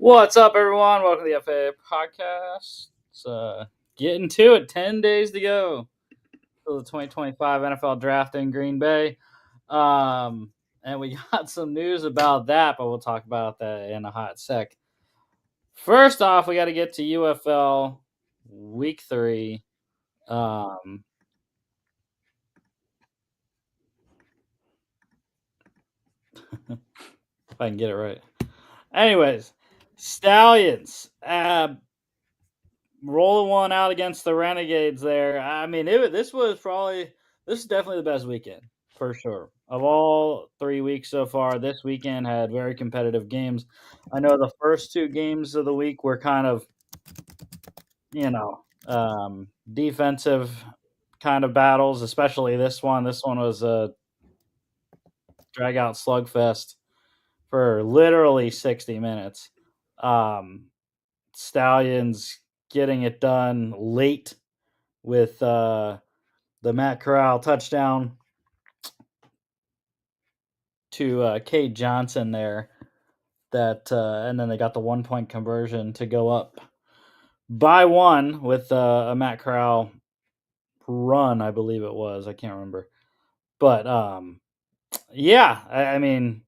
What's up, everyone? Welcome to the FAA podcast. It's getting to it. 10 days to go till the 2025 NFL draft in Green Bay. And we got some news about that, but we'll talk about that in a hot sec. First off, we got to get to UFL week 3. If I can get it right. Anyways, Stallions. Rolling one out against the Renegades there. I mean, this is definitely the best weekend for sure. Of all 3 weeks so far, this weekend had very competitive games. I know the first 2 games of the week were kind of, defensive kind of battles, especially this one. This one was a drag out slugfest for literally 60 minutes. Stallions getting it done late with the Matt Corral touchdown to Cade Johnson there. And then they got the 1-point conversion to go up by 1 with a Matt Corral run, I believe it was. I can't remember, but yeah, I mean,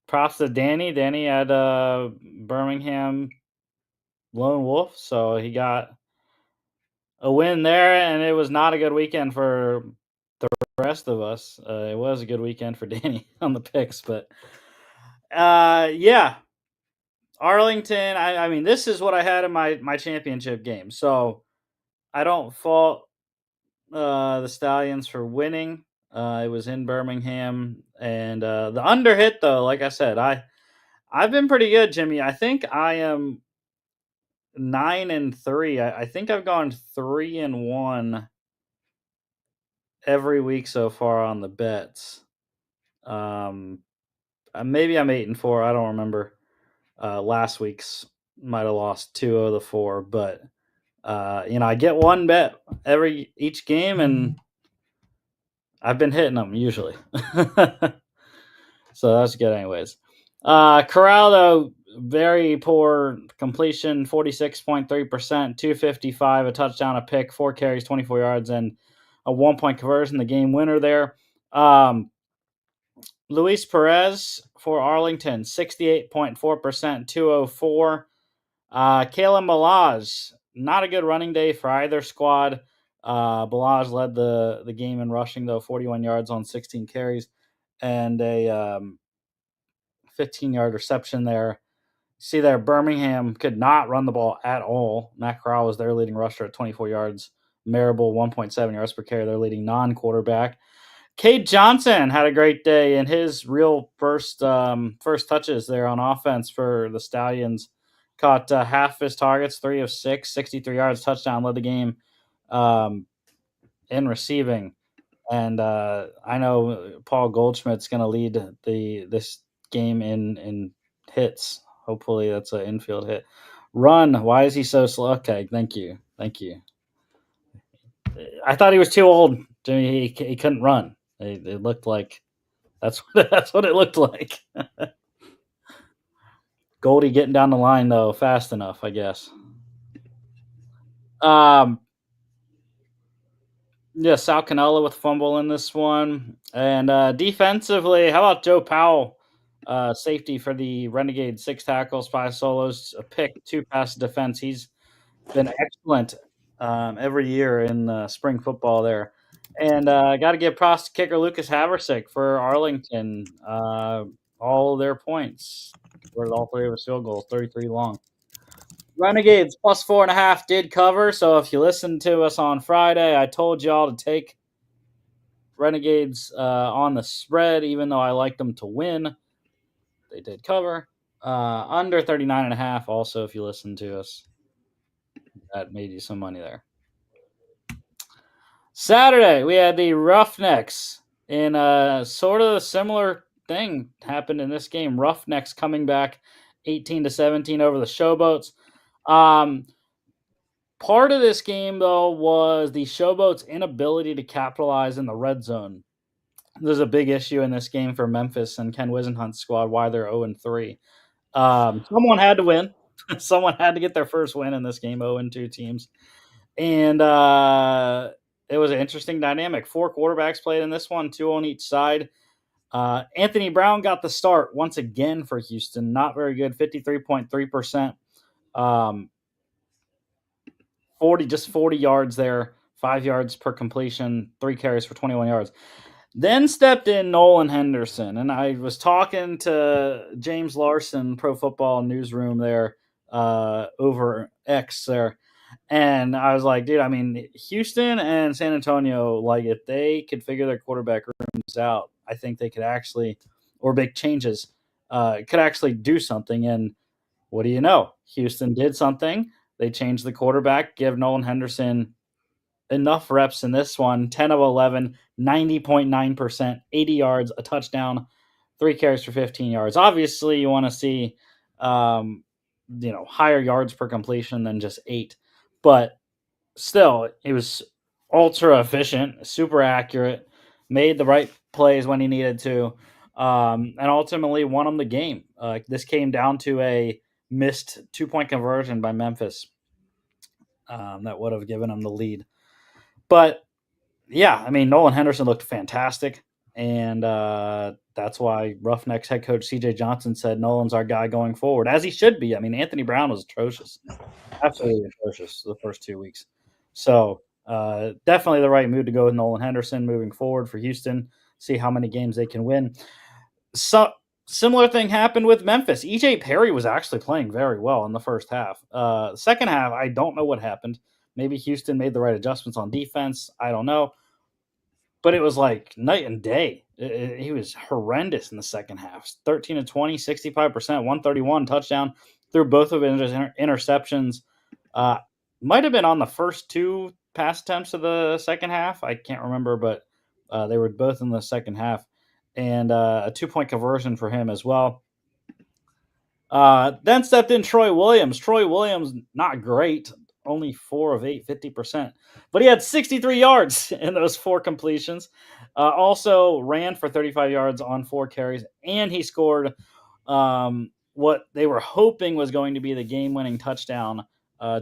props to Danny. Danny had Birmingham Lone Wolf, so he got a win there, and it was not a good weekend for the rest of us. It was a good weekend for Danny on the picks, but yeah, Arlington. I mean, this is what I had in my championship game, so I don't fault the Stallions for winning. It was in Birmingham, and the under hit though. Like I said, I've been pretty good, Jimmy. I think I am 9-3. I think I've gone 3-1 every week so far on the bets. Maybe I'm 8-4. I don't remember. Last week's might have lost 2 of the 4, but I get one bet each game, and I've been hitting them usually. So that's good, anyways. Corral though, very poor completion, 46.3%, 255, a touchdown, a pick, 4 carries, 24 yards, and a 1-point conversion, the game winner there. Luis Perez for Arlington, 68.4%, 204. Kalen Balaj, not a good running day for either squad. Balaj led the game in rushing, though, 41 yards on 16 carries and a 15-yard reception there. See there, Birmingham could not run the ball at all. Matt Corral was their leading rusher at 24 yards. Marable, 1.7 yards per carry, their leading non-quarterback. Cade Johnson had a great day in his real first touches there on offense for the Stallions. Caught half his targets, 3 of 6, 63 yards, touchdown, led the game in receiving. And I know Paul Goldschmidt's going to lead this game in hits. Hopefully that's an infield hit. Run. Why is he so slow? Okay, thank you. I thought he was too old. He couldn't run. It looked like that's what it looked like. Goldie getting down the line though fast enough, I guess. Yeah, Sal Cannella with fumble in this one. And defensively, how about Joe Powell, safety for the Renegades, 6 tackles, 5 solos, a pick, 2 pass defense. He's been excellent every year in spring football there. And got to give props to kicker Lucas Haversick for Arlington. All their points for all 3 of his field goals, 33 long. Renegades plus 4.5 did cover. So if you listened to us on Friday, I told y'all to take Renegades on the spread, even though I liked them to win. They did cover. Under 39.5. Also, if you listened to us, that made you some money there. Saturday, we had the Roughnecks in sort of a similar thing happened in this game. Roughnecks coming back 18-17 over the Showboats. Part of this game, though, was the Showboats' inability to capitalize in the red zone. There's a big issue in this game for Memphis and Ken Wisenhunt's squad, why they're 0-3. Someone had to win. Someone had to get their first win in this game. 0-2 teams, and it was an interesting dynamic. Four quarterbacks played in this one, two on each side. Anthony Brown got the start once again for Houston. Not very good, 53.3%. 40 yards there, 5 yards per completion, 3 carries for 21 yards. Then stepped in Nolan Henderson, and I was talking to James Larson, Pro Football Newsroom there, over X there, and I was like, dude, I mean, Houston and San Antonio, like, if they could figure their quarterback rooms out, I think they could actually, or make changes, could actually do something. And what do you know? Houston did something. They changed the quarterback, give Nolan Henderson enough reps in this one, 10 of 11, 90.9%, 80 yards, a touchdown, 3 carries for 15 yards. Obviously, you want to see higher yards per completion than just 8, but still, he was ultra efficient, super accurate, made the right plays when he needed to, and ultimately won him the game. This came down to a missed 2-point conversion by Memphis that would have given him the lead. But yeah, I mean, Nolan Henderson looked fantastic, and that's why Roughnecks head coach C.J. Johnson said Nolan's our guy going forward, as he should be. I mean, Anthony Brown was atrocious, absolutely atrocious the first 2 weeks. So definitely the right move to go with Nolan Henderson moving forward for Houston. See how many games they can win. So similar thing happened with Memphis. EJ Perry was actually playing very well in the first half. Second half, I don't know what happened. Maybe Houston made the right adjustments on defense. I don't know. But it was like night and day. He was horrendous in the second half. 13 to 20, 65%, 131 touchdown, threw both of his interceptions. Might have been on the first two pass attempts of the second half. I can't remember, but they were both in the second half. And a 2-point conversion for him as well. Then stepped in Troy Williams. Troy Williams, not great. Only 4 of 8, 50%. But he had 63 yards in those 4 completions. Also ran for 35 yards on 4 carries. And he scored what they were hoping was going to be the game-winning touchdown.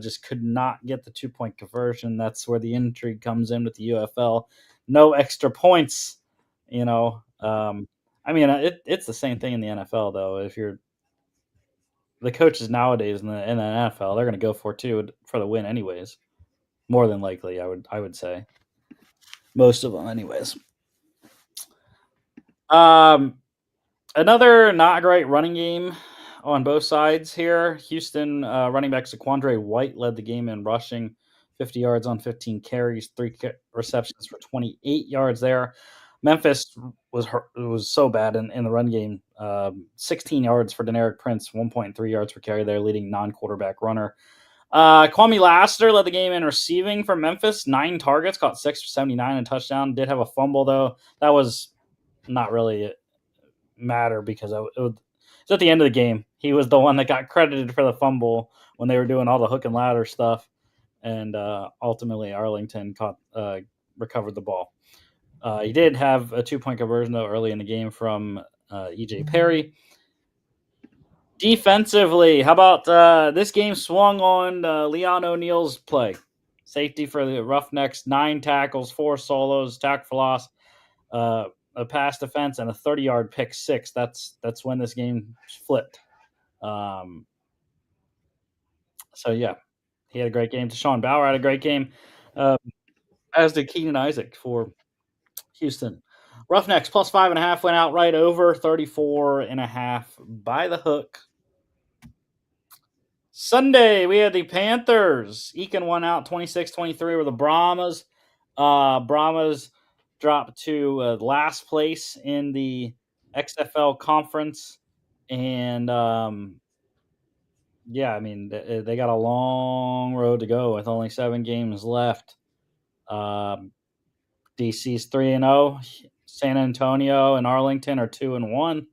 Just could not get the 2-point conversion. That's where the intrigue comes in with the UFL. No extra points, I mean, it's the same thing in the NFL, though. If you're the coaches nowadays in the NFL, they're going to go for the win, anyways. More than likely, I would say most of them, anyways. Another not great running game on both sides here. Houston running back Zaquandre White led the game in rushing, 50 yards on 15 carries, 3 receptions for 28 yards there. Memphis was so bad in the run game. 16 yards for Deneric Prince, 1.3 yards per carry there, leading non-quarterback runner. Kwame Lassiter led the game in receiving for Memphis. 9 targets, caught 6 for 79 and touchdown. Did have a fumble, though. That was not really matter because it was at the end of the game. He was the one that got credited for the fumble when they were doing all the hook and ladder stuff. And ultimately, Arlington recovered the ball. He did have a 2-point conversion, though, early in the game from EJ Perry. Defensively, how about this game swung on Leon O'Neal's play? Safety for the Roughnecks, 9 tackles, 4 solos, tackle for loss, a pass defense, and a 30-yard pick 6. That's when this game flipped. So, yeah, he had a great game. Deshaun Bauer had a great game, as did Keenan Isaac for Houston. Roughnecks plus 5.5 went out right over 34.5 by the hook. Sunday, we had the Panthers eking one out 26-23 with the Brahmas. Brahmas dropped to last place in the XFL conference. And, yeah, I mean, they got a long road to go with only 7 games left. DC's 3-0. San Antonio and Arlington are 2-1.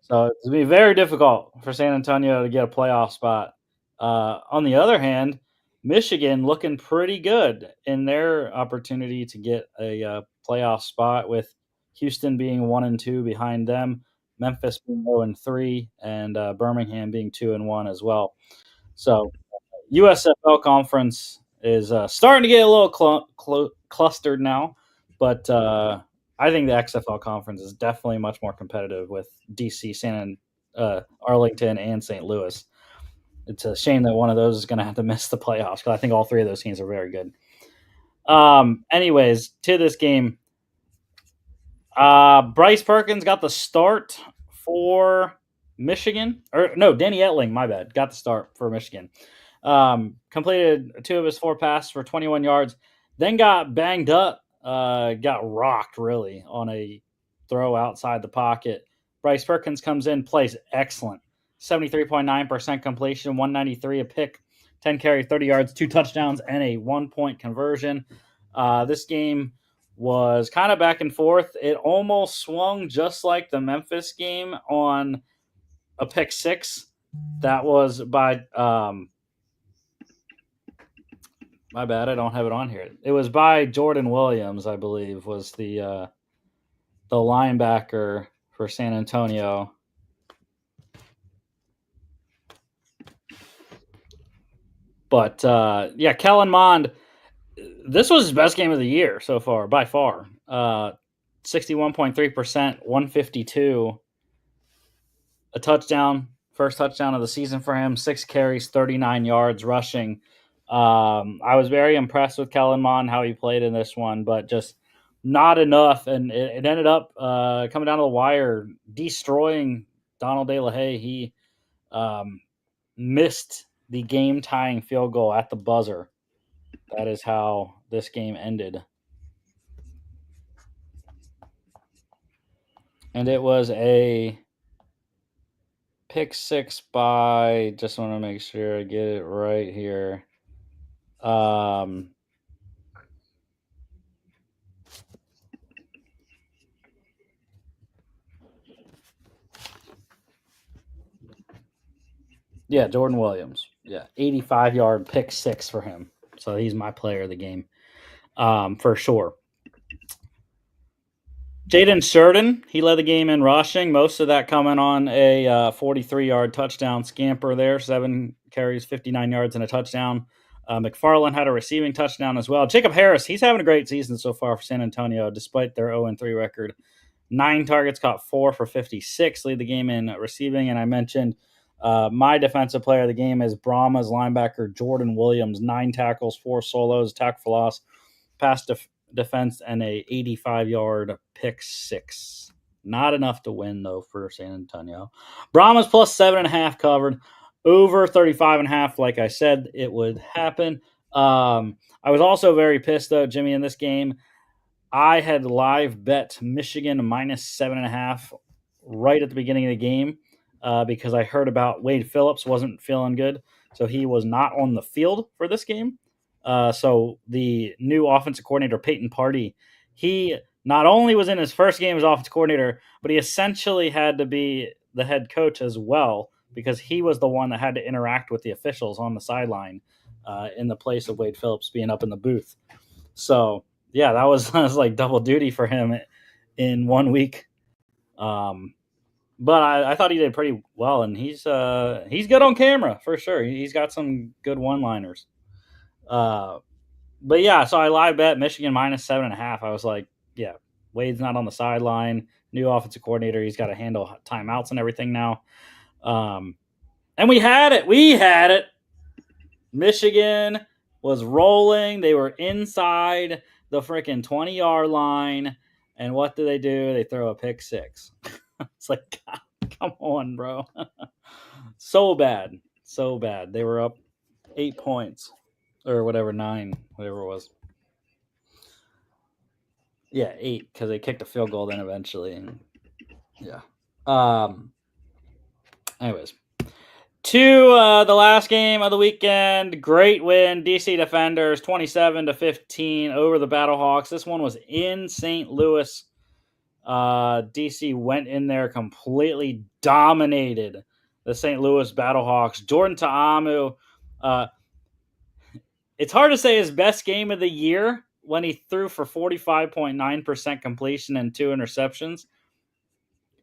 So it's going to be very difficult for San Antonio to get a playoff spot. On the other hand, Michigan looking pretty good in their opportunity to get a playoff spot, with Houston being 1-2 behind them. Memphis being 0-3, and Birmingham being 2-1 as well. So USFL conference is starting to get a little clustered now, but I think the XFL conference is definitely much more competitive with DC, Arlington, and St. Louis. It's a shame that one of those is going to have to miss the playoffs because I think all three of those teams are very good. Anyways, to this game, Bryce Perkins got the start for Michigan. Or no, Danny Etling, my bad, got the start for Michigan. Completed 2 of his 4 passes for 21 yards, then got banged up, got rocked really on a throw outside the pocket. Bryce Perkins comes in, plays excellent. 73.9% completion, 193 a pick, 10 carry, 30 yards, 2 touchdowns, and a 1-point conversion. This game was kind of back and forth. It almost swung just like the Memphis game on a pick 6. That was by my bad, I don't have it on here. It was by Jordan Williams, I believe, was the linebacker for San Antonio. But yeah, Kellen Mond, this was his best game of the year so far, by far. 61.3%, 152, a touchdown, first touchdown of the season for him, 6 carries, 39 yards rushing. I was very impressed with Kellen Mond, how he played in this one, but just not enough. And it ended up coming down to the wire, destroying Donald De La Haye. He missed the game-tying field goal at the buzzer. That is how this game ended. And it was a pick 6 by, just want to make sure I get it right here. Yeah, Jordan Williams. Yeah, 85-yard pick 6 for him. So he's my player of the game, for sure. Jaden Sheridan, he led the game in rushing, most of that coming on a 43-yard touchdown scamper there, 7 carries, 59 yards, and a touchdown. McFarland had a receiving touchdown as well. Jacob Harris, he's having a great season so far for San Antonio, despite their 0-3 record. 9 targets, caught 4 for 56, lead the game in receiving. And I mentioned my defensive player of the game is Brahma's linebacker Jordan Williams, 9 tackles, 4 solos, tackle for loss, pass defense, and a 85-yard pick 6. Not enough to win, though, for San Antonio. Brahma's plus 7.5 covered. Over 35.5, like I said, it would happen. I was also very pissed, though, Jimmy, in this game. I had live bet Michigan minus 7.5 right at the beginning of the game because I heard about Wade Phillips wasn't feeling good, so he was not on the field for this game. So the new offensive coordinator, Peyton Party, he not only was in his first game as offensive coordinator, but he essentially had to be the head coach as well because he was the one that had to interact with the officials on the sideline in the place of Wade Phillips being up in the booth. So yeah, that was like double duty for him in 1 week. But I thought he did pretty well, and he's good on camera for sure. He's got some good one-liners. But yeah, so I live bet Michigan minus 7.5. I was like, yeah, Wade's not on the sideline. New offensive coordinator. He's got to handle timeouts and everything now. And we had it. We had it. Michigan was rolling. They were inside the freaking 20-yard line. And what do? They throw a pick 6. It's like, God, come on, bro. So bad. So bad. They were up 8 points. Or whatever, 9, whatever it was. Yeah, 8, because they kicked a field goal then eventually. And yeah. Anyways. To the last game of the weekend, great win. DC Defenders 27-15 over the Battlehawks. This one was in St. Louis. DC went in there, completely dominated the St. Louis Battlehawks. Jordan Ta'amu, it's hard to say his best game of the year when he threw for 45.9% completion and 2 interceptions.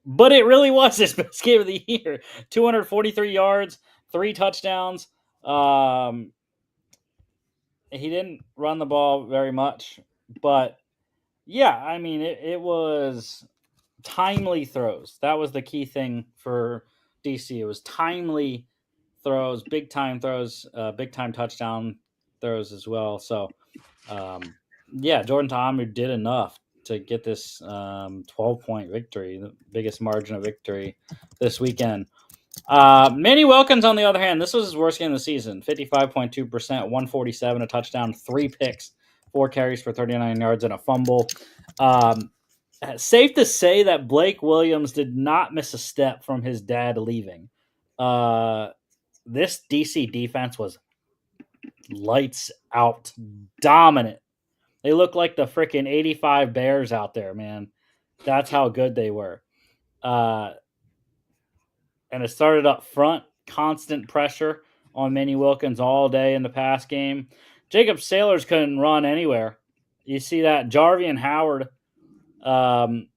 But it really was his best game of the year. 243 yards, 3 touchdowns. Um, he didn't run the ball very much, but yeah, I mean, it was timely throws. That was the key thing for DC. It was timely throws, big time throws, big time touchdown throws as well. So, um, yeah, Jordan Ta'amu did enough to get this 12-point victory, the biggest margin of victory this weekend. Manny Wilkins, on the other hand, this was his worst game of the season. 55.2%, 147, a touchdown, 3 picks, 4 carries for 39 yards, and a fumble. Safe to say that Blake Williams did not miss a step from his dad leaving. This DC defense was lights out, dominant. They look like the freaking 85 Bears out there, man. That's how good they were. And it started up front, constant pressure on Manny Wilkins all day in the pass game. Jacob Sailors couldn't run anywhere. You see that Jarvian Howard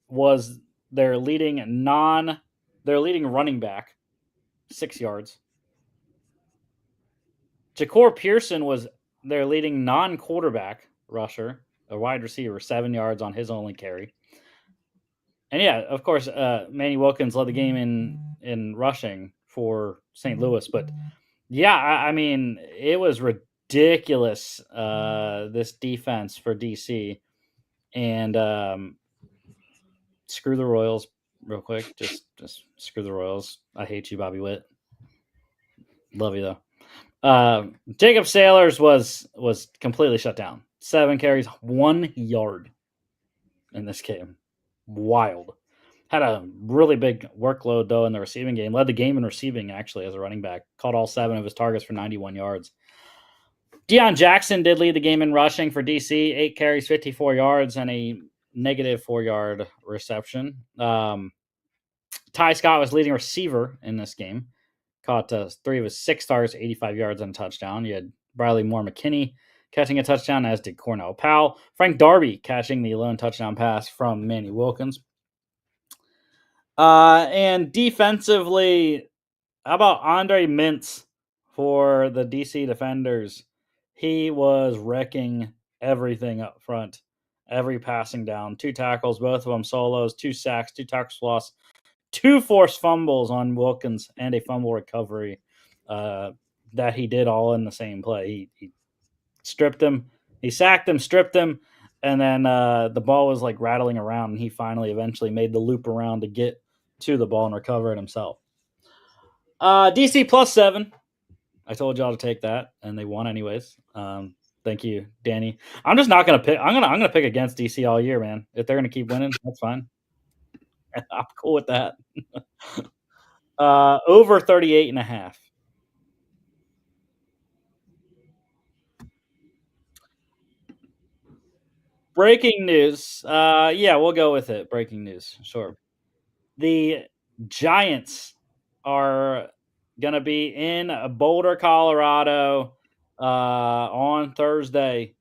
was their leading running back, 6 yards. Ja'Cour Pearson was their leading non-quarterback rusher, a wide receiver, 7 yards on his only carry. And yeah, of course, Manny Wilkins led the game in rushing for St. Louis. But yeah, I mean, it was ridiculous, this defense for DC. And screw the Royals real quick. Just screw the Royals. I hate you, Bobby Witt. Love you, though. Jacob Sailors was completely shut down. 7 carries, 1 yard in this game. Wild. Had a really big workload, though, in the receiving game. Led the game in receiving, actually, as a running back. Caught all 7 of his targets for 91 yards. Deion Jackson did lead the game in rushing for DC. 8 carries, 54 yards, and a negative 4-yard reception. Ty Scott was leading receiver in this game. Caught 3 of his 6 targets, 85 yards, and a touchdown. You had Briley Moore McKinney catching a touchdown, as did Cornell Powell. Frank Darby catching the lone touchdown pass from Manny Wilkins. And defensively, how about Andre Mintz for the DC Defenders? He was wrecking everything up front, every passing down. 2 tackles, both of them solos, 2 sacks, 2 tackles lost, 2 forced fumbles on Wilkins, and a fumble recovery that he did all in the same play. He stripped him, he sacked him, stripped him, and then the ball was like rattling around, and he finally eventually made the loop around to get to the ball and recover it himself. DC +7. I told y'all to take that, and they won anyways. Thank you, Danny. I'm just not gonna pick. I'm gonna pick against DC all year, man. If they're gonna keep winning, that's fine. I'm cool with that. Over 38.5. Breaking news. Yeah, we'll go with it. Breaking news. Sure. The Giants are gonna be in Boulder, Colorado, on Thursday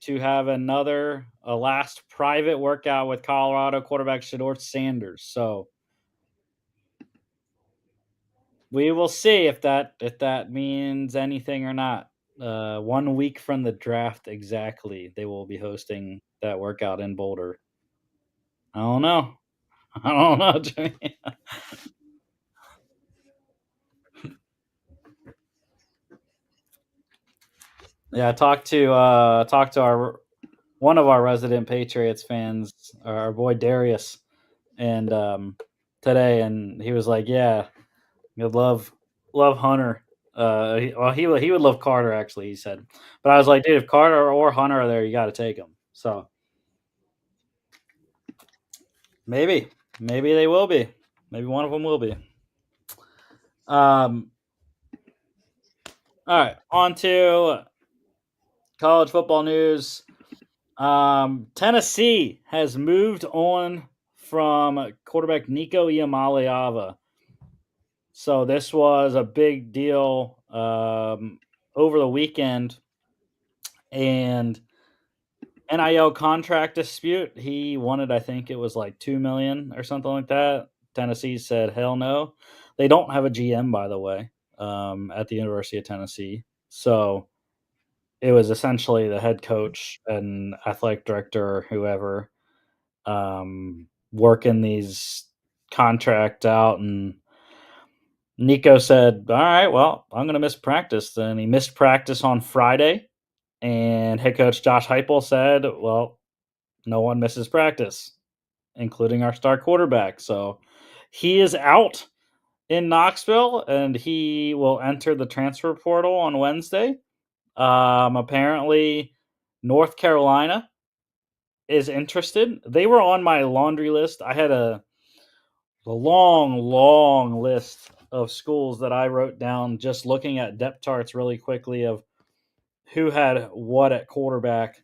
to have a last private workout with Colorado quarterback Shedeur Sanders. So we will see if that means anything or not. 1 week from the draft exactly, they will be hosting that workout in Boulder. I don't know. I don't know, Jimmy. Yeah, I talked to our one of our resident Patriots fans, our boy Darius, and today, and he was like, "Yeah, you'd love Hunter." He would love Carter, actually. He said, but I was like, dude, if Carter or Hunter are there, you got to take them. So maybe they will be. Maybe one of them will be. Um. All right, on to college football news. Tennessee has moved on from quarterback Nico Iamaleava. So this was a big deal over the weekend, and NIL contract dispute. He wanted, I think it was like $2 million or something like that Tennessee said, "Hell no." They don't have a GM, by the way, at the University of Tennessee. So it was essentially the head coach and athletic director or whoever working these contracts out. And Nico said, "All right, well, I'm going to miss practice." Then he missed practice on Friday. And head coach Josh Heupel said, "Well, no one misses practice, including our star quarterback." So he is out in Knoxville, and he will enter the transfer portal on Wednesday. Apparently, North Carolina is interested. They were on my laundry list. I had a long, long list of schools that I wrote down just looking at depth charts really quickly of who had what at quarterback.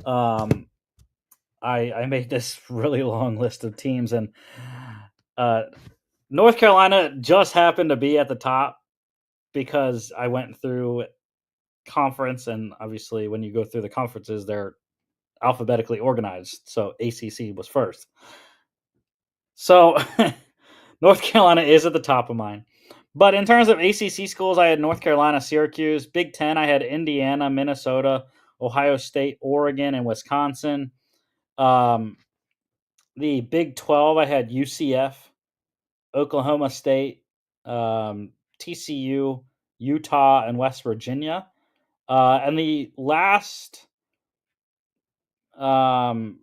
Um, I made this really long list of teams, and uh, North Carolina just happened to be at the top because I went through conference, and obviously, when you go through the conferences, they're alphabetically organized. So ACC was first. So North Carolina is at the top of mine. But in terms of ACC schools, I had North Carolina, Syracuse. Big Ten, I had Indiana, Minnesota, Ohio State, Oregon, and Wisconsin. Um, the Big 12, I had UCF, Oklahoma State, TCU, Utah, and West Virginia. And the last P4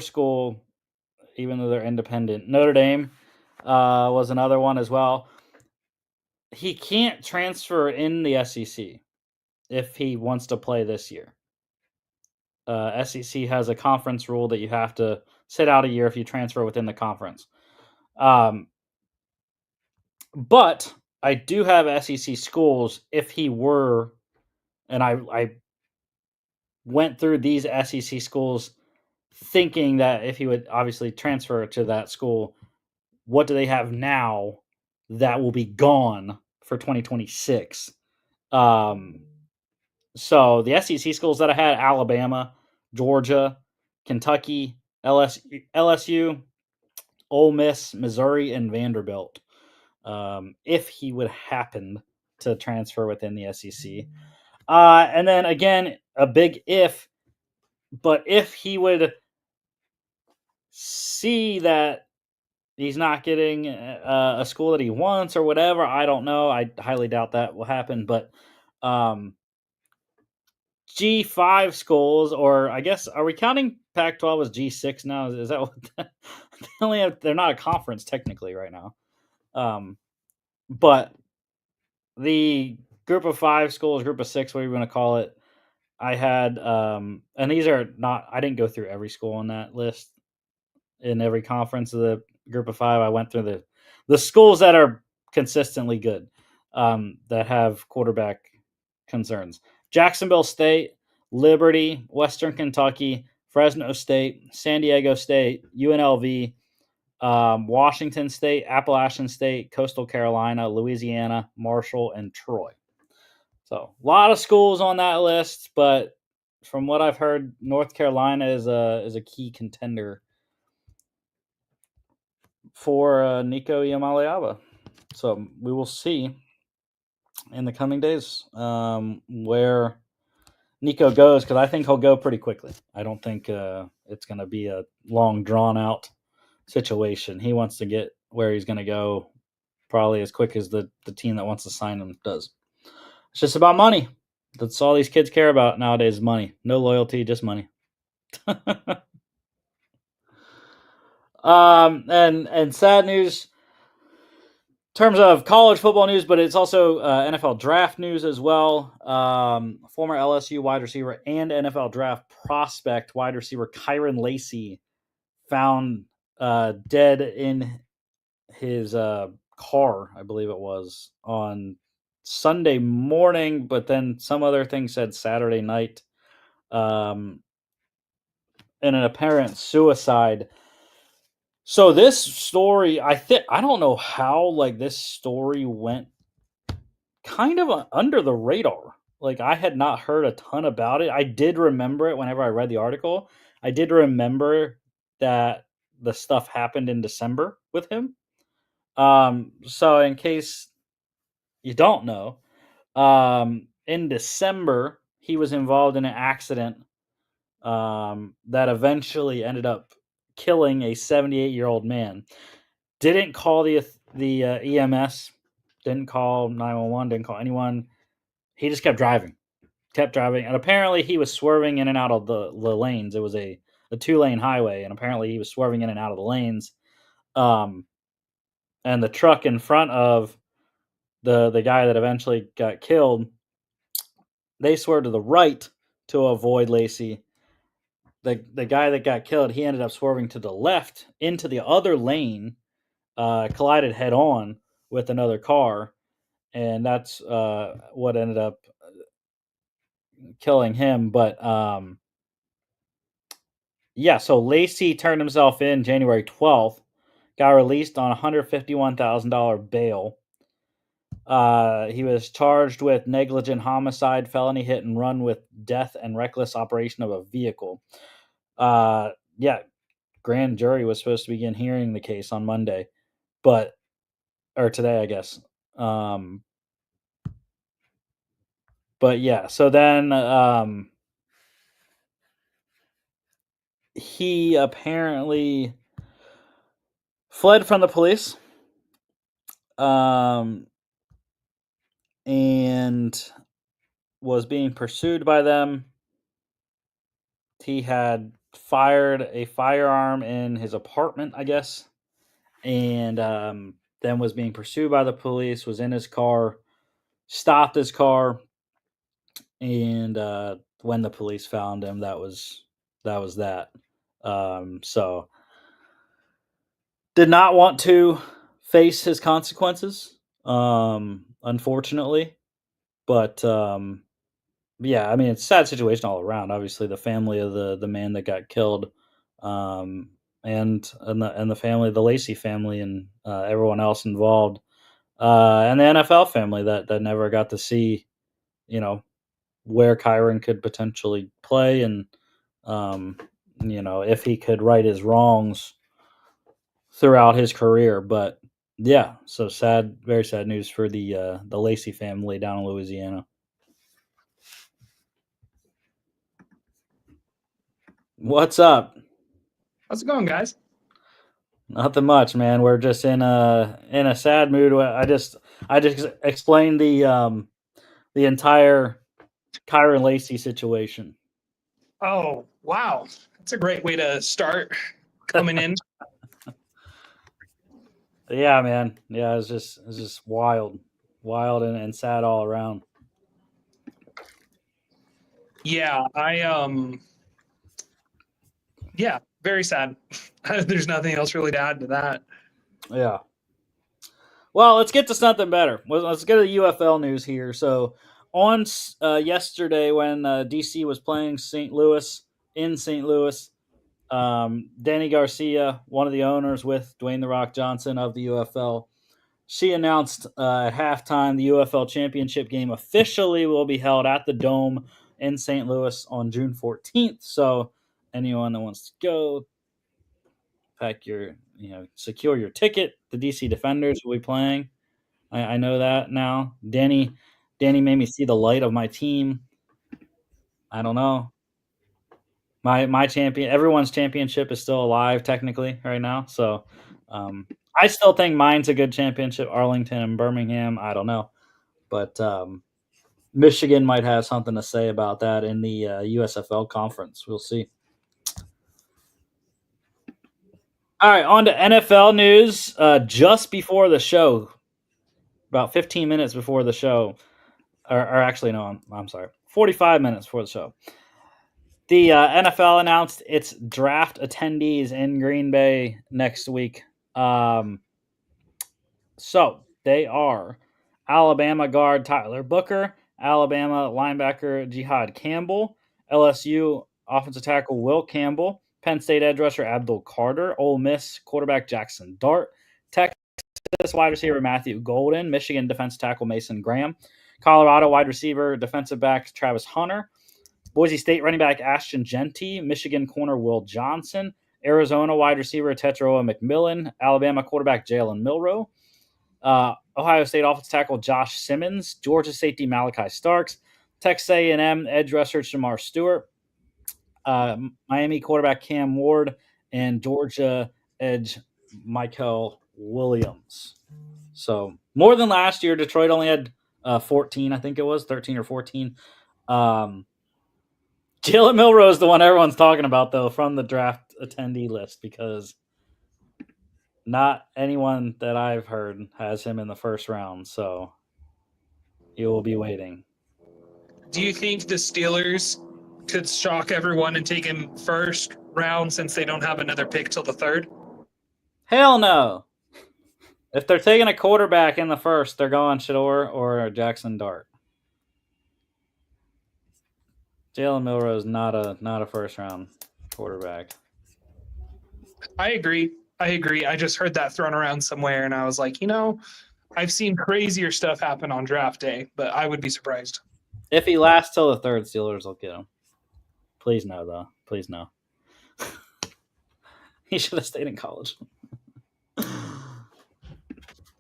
school, even though they're independent, Notre Dame was another one as well. He can't transfer in the SEC if he wants to play this year. SEC has a conference rule that you have to sit out a year if you transfer within the conference. But I do have SEC schools if he were, and I went through these SEC schools thinking that if he would obviously transfer to that school, what do they have now that will be gone for 2026? So the SEC schools that I had: Alabama, Georgia, Kentucky, LSU, Ole Miss, Missouri, and Vanderbilt. If he would happen to transfer within the SEC. And then again, a big if, but if he would see that he's not getting a school that he wants or whatever, I don't know. I highly doubt that will happen. But G5 schools, or I guess, are we counting Pac-12 as G6 now? Is that what they're not a conference technically right now. But the group of 5 schools, group of 6, whatever you want to call it, I had, and these are not, I didn't go through every school on that list in every conference of the group of 5. I went through the schools that are consistently good, that have quarterback concerns: Jacksonville State, Liberty, Western Kentucky, Fresno State, San Diego State, UNLV, Washington State, Appalachian State, Coastal Carolina, Louisiana, Marshall, and Troy. So a lot of schools on that list, but from what I've heard, North Carolina is a key contender for Nico Iamaleava. So we will see in the coming days where Nico goes, because I think he'll go pretty quickly. I don't think it's going to be a long, drawn out situation. He wants to get where he's going to go probably as quick as the team that wants to sign him does. It's just about money. That's all these kids care about nowadays: money. No loyalty, just money. And sad news in terms of college football news, but it's also NFL draft news as well. Former LSU wide receiver and NFL draft prospect wide receiver Kyron Lacy found dead in his car, I believe it was, on Sunday morning, but then some other thing said Saturday night, in an apparent suicide. So this story, I don't know how this story went kind of under the radar. I had not heard a ton about it. I did remember it whenever I read the article. I did remember that the stuff happened in December with him. So in case you don't know, in December he was involved in an accident that eventually ended up killing a 78-year-old man. Didn't call the EMS, didn't call 911, didn't call anyone. He just kept driving, and apparently he was swerving in and out of the lanes. It was a 2-lane highway, and apparently he was swerving in and out of the lanes. Um, and the truck in front of the guy that eventually got killed, they swerved to the right to avoid Lacey. The guy that got killed, he ended up swerving to the left into the other lane, collided head on with another car, and that's what ended up killing him. But yeah, so Lacey turned himself in January 12th, got released on $151,000 bail. He was charged with negligent homicide, felony hit and run with death, and reckless operation of a vehicle. Yeah, grand jury was supposed to begin hearing the case on Monday, or today, I guess. But yeah, so then he apparently fled from the police, and was being pursued by them. He had fired a firearm in his apartment, I guess, and then was being pursued by the police, was in his car, stopped his car, and when the police found him, that was that. So did not want to face his consequences, unfortunately. But yeah, I mean, it's a sad situation all around. Obviously, the family of the man that got killed, and the family, the Lacey family, and everyone else involved, and the NFL family that never got to see, you know, where Kyron could potentially play, and if he could right his wrongs throughout his career. But yeah, so sad, very sad news for the Lacey family down in Louisiana. What's up? How's it going, guys? Nothing much, man. We're just in a sad mood. I just explained the entire Kyron Lacey situation. Oh, wow. That's a great way to start coming in. Yeah, man. Yeah, it's just wild, and sad all around. Yeah, yeah, very sad. There's nothing else really to add to that. Yeah. Well, let's get to something better. Let's get to the UFL news here. So, on yesterday, when DC was playing St. Louis in St. Louis, Danny Garcia, one of the owners with Dwayne the Rock Johnson of the UFL, she announced at halftime the UFL championship game officially will be held at the Dome in St. Louis on June 14th. So, anyone that wants to go, secure your ticket. The DC Defenders will be playing. I know that now. Danny made me see the light of my team. I don't know. My champion, everyone's championship is still alive technically right now. So I still think mine's a good championship. Arlington and Birmingham, I don't know, but Michigan might have something to say about that in the USFL conference. We'll see. All right, on to NFL news. Just before the show, about 15 minutes before the show, or actually, no, I'm sorry, 45 minutes before the show, the NFL announced its draft attendees in Green Bay next week. So they are Alabama guard Tyler Booker, Alabama linebacker Jihad Campbell, LSU offensive tackle Will Campbell, Penn State edge rusher Abdul Carter, Ole Miss quarterback Jackson Dart, Texas wide receiver Matthew Golden, Michigan defensive tackle Mason Graham, Colorado wide receiver defensive back Travis Hunter, Boise State running back Ashton Jeanty, Michigan corner Will Johnson, Arizona wide receiver Tetroa McMillan, Alabama quarterback Jalen Milroe, Ohio State offensive tackle Josh Simmons, Georgia safety Malachi Starks, Texas A&M edge rusher Shamar Stewart, Miami quarterback Cam Ward, and Georgia edge Michael Williams. So more than last year. Detroit only had 14, I think it was 13 or 14. Jalen Milroe is the one everyone's talking about, though, from the draft attendee list, because not anyone that I've heard has him in the first round. So you will be waiting. Do you think the Steelers could shock everyone and take him first round since they don't have another pick till the third? Hell no. If they're taking a quarterback in the first, they're going Shador or Jackson Dart. Jalen Milroe is not a first round quarterback. I agree. I just heard that thrown around somewhere, and I was like, I've seen crazier stuff happen on draft day, but I would be surprised. If he lasts till the third, Steelers will get him. Please no, though. Please no. He should have stayed in college.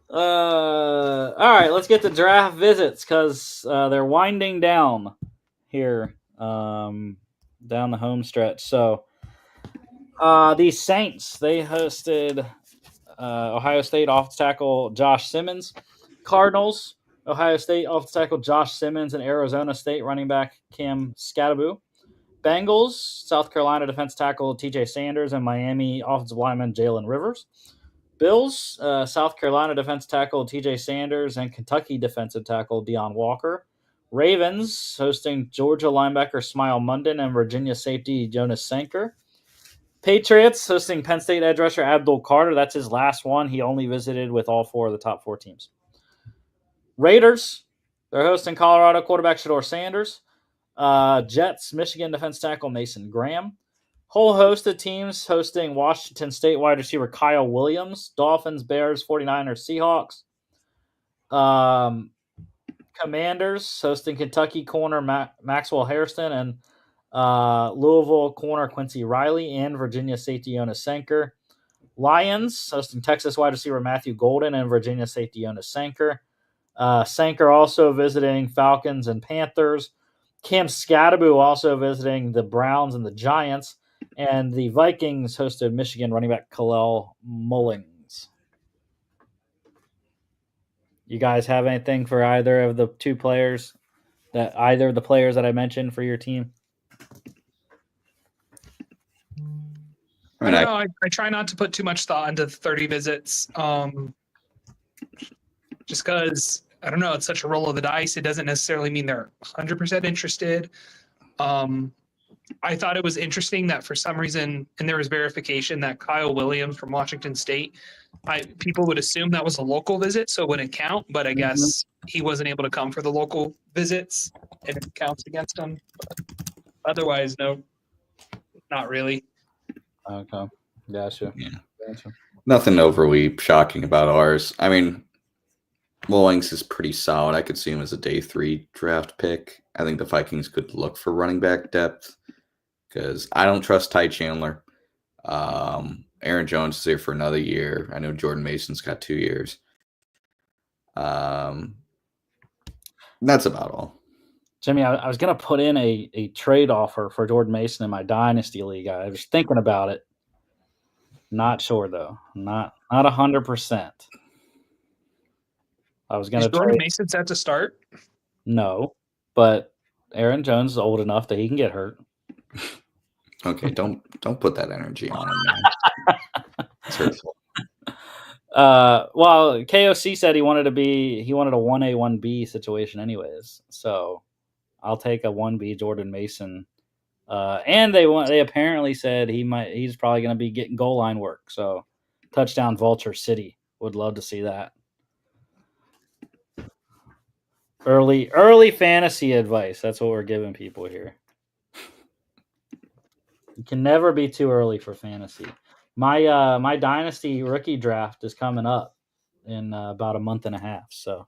All right, let's get to draft visits, because they're winding down here down the home stretch. So the Saints, they hosted Ohio State offensive tackle Josh Simmons. Cardinals, Ohio State offensive tackle Josh Simmons, and Arizona State running back Cam Scadaboo. Bengals, South Carolina defensive tackle TJ Sanders, and Miami offensive lineman Jalen Rivers. Bills, South Carolina defensive tackle TJ Sanders, and Kentucky defensive tackle Deion Walker. Ravens, hosting Georgia linebacker Smile Munden and Virginia safety Jonas Sanker. Patriots, hosting Penn State edge rusher Abdul Carter. That's his last one. He only visited with all four of the top four teams. Raiders, they're hosting Colorado quarterback Shador Sanders. Jets, Michigan defense tackle Mason Graham. Whole host of teams hosting Washington State wide receiver Kyle Williams. Dolphins, Bears, 49ers, Seahawks. Commanders, hosting Kentucky corner Maxwell Hairston, and Louisville corner Quincy Riley, and Virginia safety Jonas Sanker. Lions, hosting Texas wide receiver Matthew Golden, and Virginia safety Jonas Sanker. Sanker also visiting Falcons and Panthers. Cam Scadaboo also visiting the Browns and the Giants. And the Vikings hosted Michigan running back Khalil Mullings. You guys have anything for either of the players that I mentioned for your team? I don't know. I try not to put too much thought into the 30 visits. Just because, I don't know, it's such a roll of the dice. It doesn't necessarily mean they're 100% interested. I thought it was interesting that for some reason, and there was verification that Kyle Williams from Washington State, people would assume that was a local visit, so it wouldn't count. But I guess he wasn't able to come for the local visits, and it counts against him. But otherwise, no, not really. Okay, gotcha. Yeah, gotcha. Nothing overly shocking about ours. I mean, Mullings is pretty solid. I could see him as a day 3 draft pick. I think the Vikings could look for running back depth because I don't trust Ty Chandler. Aaron Jones is here for another year. I know Jordan Mason's got 2 years. That's about all. Jimmy, I was going to put in a trade offer for Jordan Mason in my Dynasty League. I was thinking about it. Not sure, though. Not 100%. I was going to. Jordan Mason set to start? No, but Aaron Jones is old enough that he can get hurt. Okay, don't put that energy on him, man. It's hurtful. Well, KOC said he wanted a 1A, 1B situation anyways. So I'll take a 1B Jordan Mason. And they apparently said he's probably going to be getting goal line work. So touchdown Vulture City. Would love to see that. Early fantasy advice. That's what we're giving people here. You can never be too early for fantasy. My Dynasty rookie draft is coming up in about a month and a half. So,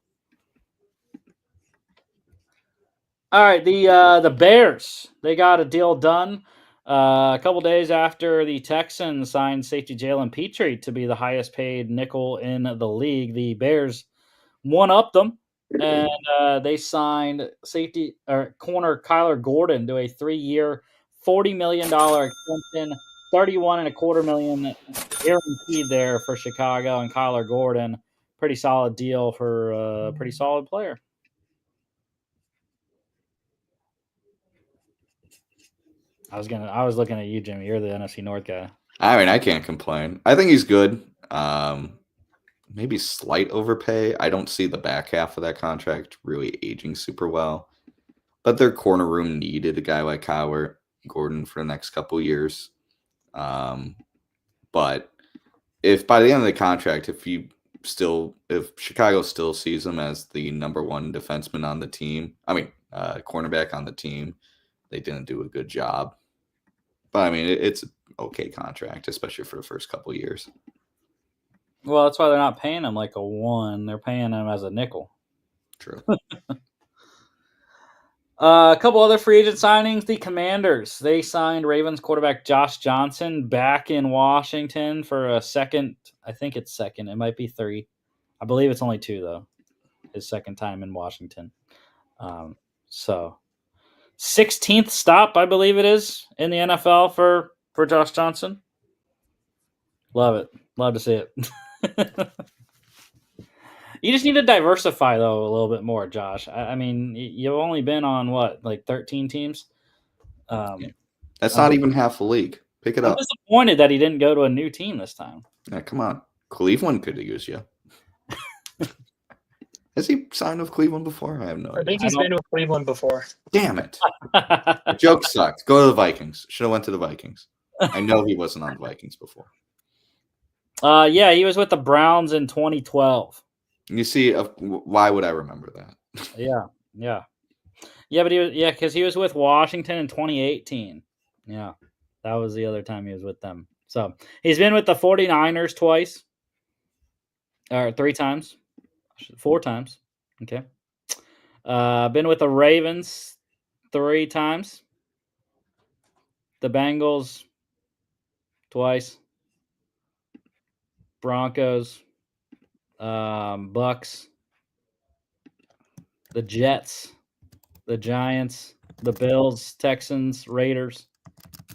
all right, the Bears, they got a deal done. A couple days after the Texans signed safety Jalen Petrie to be the highest paid nickel in the league, the Bears one-upped them, and they signed safety or corner Kyler Gordon to a 3-year, $40 million extension, $31.25 million guaranteed there for Chicago and Kyler Gordon. Pretty solid deal for a pretty solid player. I was looking at you, Jimmy. You're the NFC North guy. I mean, I can't complain. I think he's good. Maybe slight overpay. I don't see the back half of that contract really aging super well. But their corner room needed a guy like Kyler Gordon for the next couple years. But if by the end of the contract, if Chicago still sees him as the number one defenseman on the team, cornerback on the team, they didn't do a good job. But I mean, it's an okay contract, especially for the first couple years. Well, that's why they're not paying him like a 1. They're paying him as a nickel. True. A couple other free agent signings. The Commanders. They signed Ravens quarterback Josh Johnson back in Washington for a second. I think it's second. It might be 3. I believe it's only 2, though. His second time in Washington. So 16th stop, I believe it is, in the NFL for Josh Johnson. Love it. Love to see it. You just need to diversify, though, a little bit more, Josh. I mean, you've only been on, what, like 13 teams? That's not even half the league. Pick it up. I'm disappointed that he didn't go to a new team this time. Yeah, come on. Cleveland could have used you. Has he signed with Cleveland before? I have no idea. I think he's been with Cleveland before. Damn it. The joke sucked. Go to the Vikings. Should have went to the Vikings. I know he wasn't on the Vikings before. Yeah, he was with the Browns in 2012. You see, why would I remember that? Yeah, but because he was with Washington in 2018. Yeah, that was the other time he was with them. So he's been with the 49ers twice, or 3 times, 4 times. Okay, been with the Ravens 3 times, the Bengals twice, Broncos, Bucks, the Jets, the Giants, the Bills, Texans, Raiders,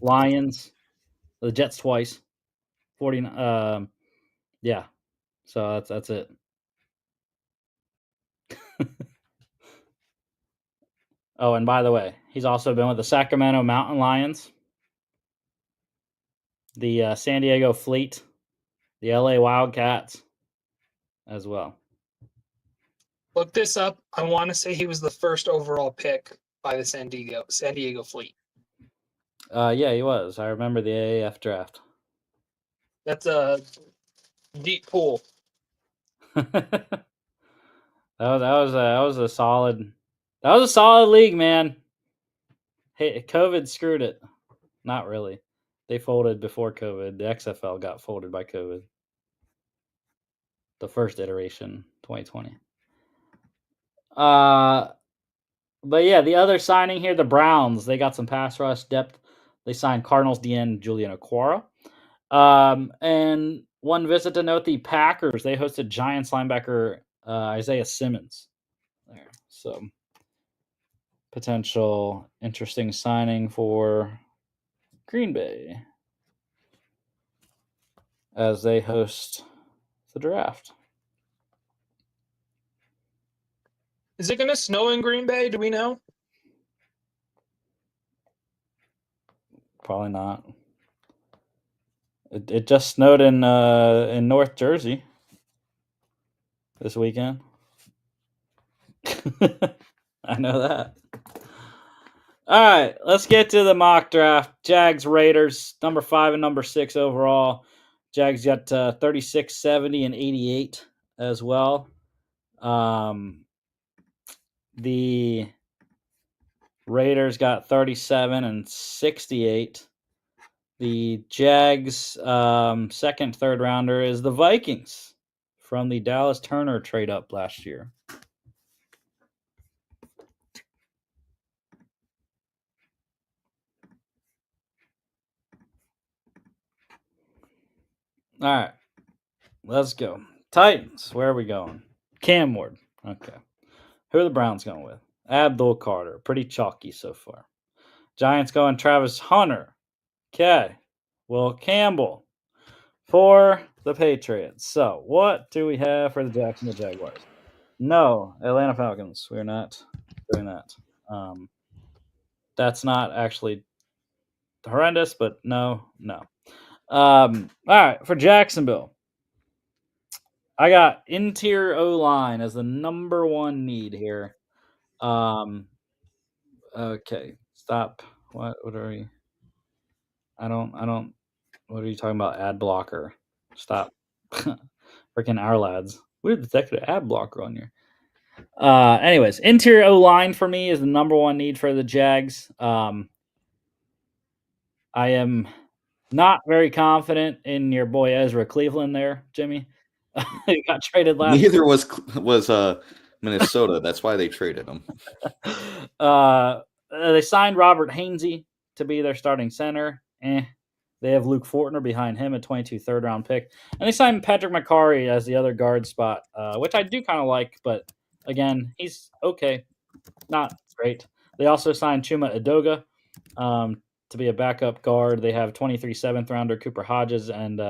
Lions, the Jets twice, 49. Yeah, so that's it. Oh, and by the way, he's also been with the Sacramento Mountain Lions, the San Diego Fleet, the LA Wildcats, as well. Look this up. I want to say he was the first overall pick by the San Diego Fleet. Yeah, he was. I remember the AAF draft. That's a deep pool. that was a solid league, man. Hey, COVID screwed it. Not really. They folded before COVID. The XFL got folded by COVID. The first iteration, 2020. But yeah, the other signing here, the Browns, they got some pass rush depth. They signed Cardinals DN Julian Okwara. And one visit to note, the Packers, they hosted Giants linebacker Isaiah Simmons there. So potential interesting signing for Green Bay as they host the draft. Is it going to snow in Green Bay? Do we know? Probably not. It just snowed in North Jersey this weekend. I know that. All right, let's get to the mock draft. Jags, Raiders, number 5 and number 6 overall. Jags got 36, 70, and 88 as well. The Raiders got 37 and 68. The Jags' second, third rounder is the Vikings from the Dallas Turner trade up last year. All right. Let's go. Titans. Where are we going? Cam Ward. Okay. Who are the Browns going with? Abdul Carter. Pretty chalky so far. Giants going Travis Hunter. Okay. Will Campbell for the Patriots. So, what do we have for the Jacksonville Jaguars? No, Atlanta Falcons. We're not doing that. That's not actually horrendous, but no. All right, for Jacksonville, I got interior O line as the number one need here. Okay, stop. What are we? I don't. What are you talking about? Ad blocker. Stop. Freaking our lads. We detected an ad blocker on here. Anyways, interior O line for me is the number one need for the Jags. I am not very confident in your boy Ezra Cleveland there, Jimmy. He got traded last. Neither was Minnesota. That's why they traded him. They signed Robert Hainsey to be their starting center. They have Luke Fortner behind him, a 22 third-round pick. And they signed Patrick McCarry as the other guard spot, which I do kind of like. But, again, he's okay. Not great. They also signed Chuma Edoga to be a backup guard. They have 23 seventh-rounder Cooper Hodges and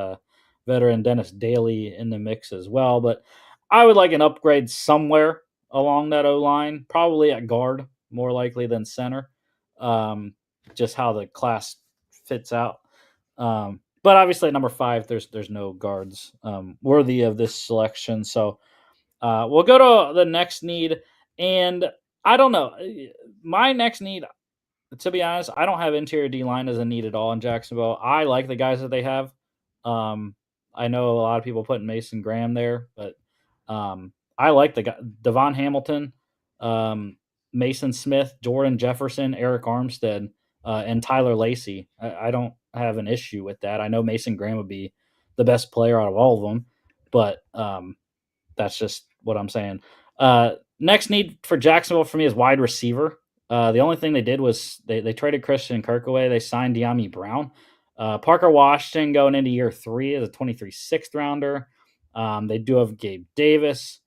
veteran Dennis Daly in the mix as well. But I would like an upgrade somewhere along that O-line, probably at guard, more likely than center, just how the class fits out. But obviously at number 5, there's no guards worthy of this selection. So we'll go to the next need. And I don't know. My next need, to be honest, I don't have interior D-line as a need at all in Jacksonville. I like the guys that they have. I know a lot of people put Mason Graham there, but I like the guy, Devon Hamilton, Mason Smith, Jordan Jefferson, Eric Armstead, and Tyler Lacey. I don't have an issue with that. I know Mason Graham would be the best player out of all of them, but that's just what I'm saying. Next need for Jacksonville for me is wide receiver. The only thing they did was they traded Christian Kirk away. They signed De'Ami Brown. Parker Washington going into year 3 as a 23 sixth rounder. They do have Gabe Davis.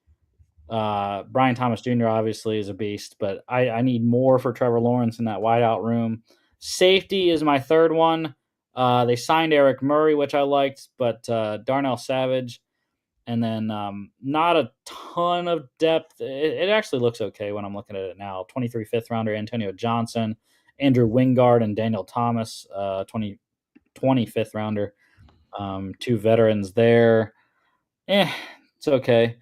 Brian Thomas Jr. obviously is a beast, but I need more for Trevor Lawrence in that wideout room. Safety is my third one. They signed Eric Murray, which I liked, but Darnell Savage. And then not a ton of depth. It actually looks okay when I'm looking at it now. 23 fifth rounder Antonio Johnson, Andrew Wingard, and Daniel Thomas, 25th rounder. 2 veterans there. It's okay.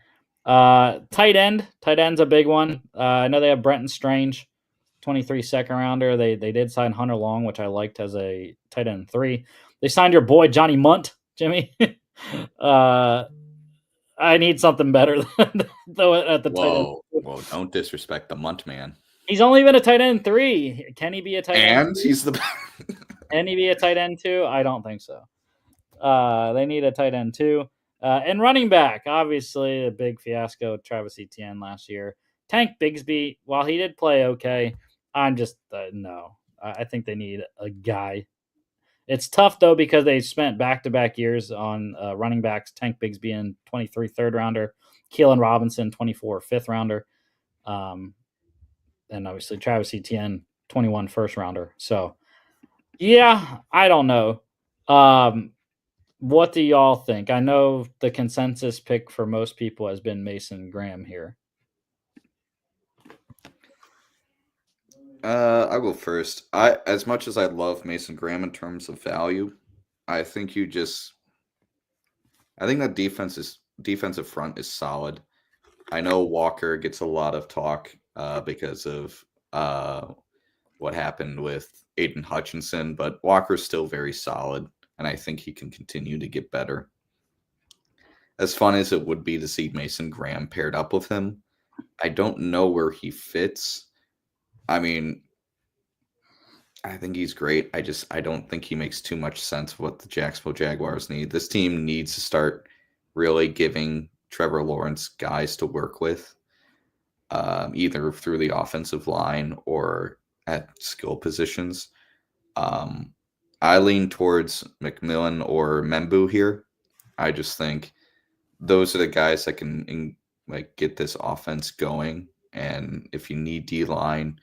Tight end's a big one. I know they have Brenton Strange, 23 second rounder. They did sign Hunter Long, which I liked as a tight end 3. They signed your boy Johnny Munt, Jimmy. I need something better though at the tight end. Whoa, don't disrespect the Munt man. He's only been a tight end 3. Can he be a tight end? And he's the Can he be a tight end 2? I don't think so. They need a tight end 2. And running back, obviously a big fiasco with Travis Etienne last year. Tank Bigsby, while he did play okay, I'm just no. I think they need a guy. It's tough, though, because they spent back-to-back years on running backs, Tank Bigsby in 23 third rounder, Keelan Robinson, 24 fifth rounder, and obviously Travis Etienne, 21 first rounder. So, yeah, I don't know. What do y'all think? I know the consensus pick for most people has been Mason Graham here. I'll go first. As much as I love Mason Graham in terms of value, I think that defensive front is solid. I know Walker gets a lot of talk because of what happened with Aiden Hutchinson, but Walker's still very solid, and I think he can continue to get better. As fun as it would be to see Mason Graham paired up with him, I don't know where he fits. I mean, I think he's great. I don't think he makes too much sense of what the Jacksonville Jaguars need. This team needs to start really giving Trevor Lawrence guys to work with, either through the offensive line or at skill positions. I lean towards McMillan or Membu here. I just think those are the guys that can like get this offense going. And if you need D-line,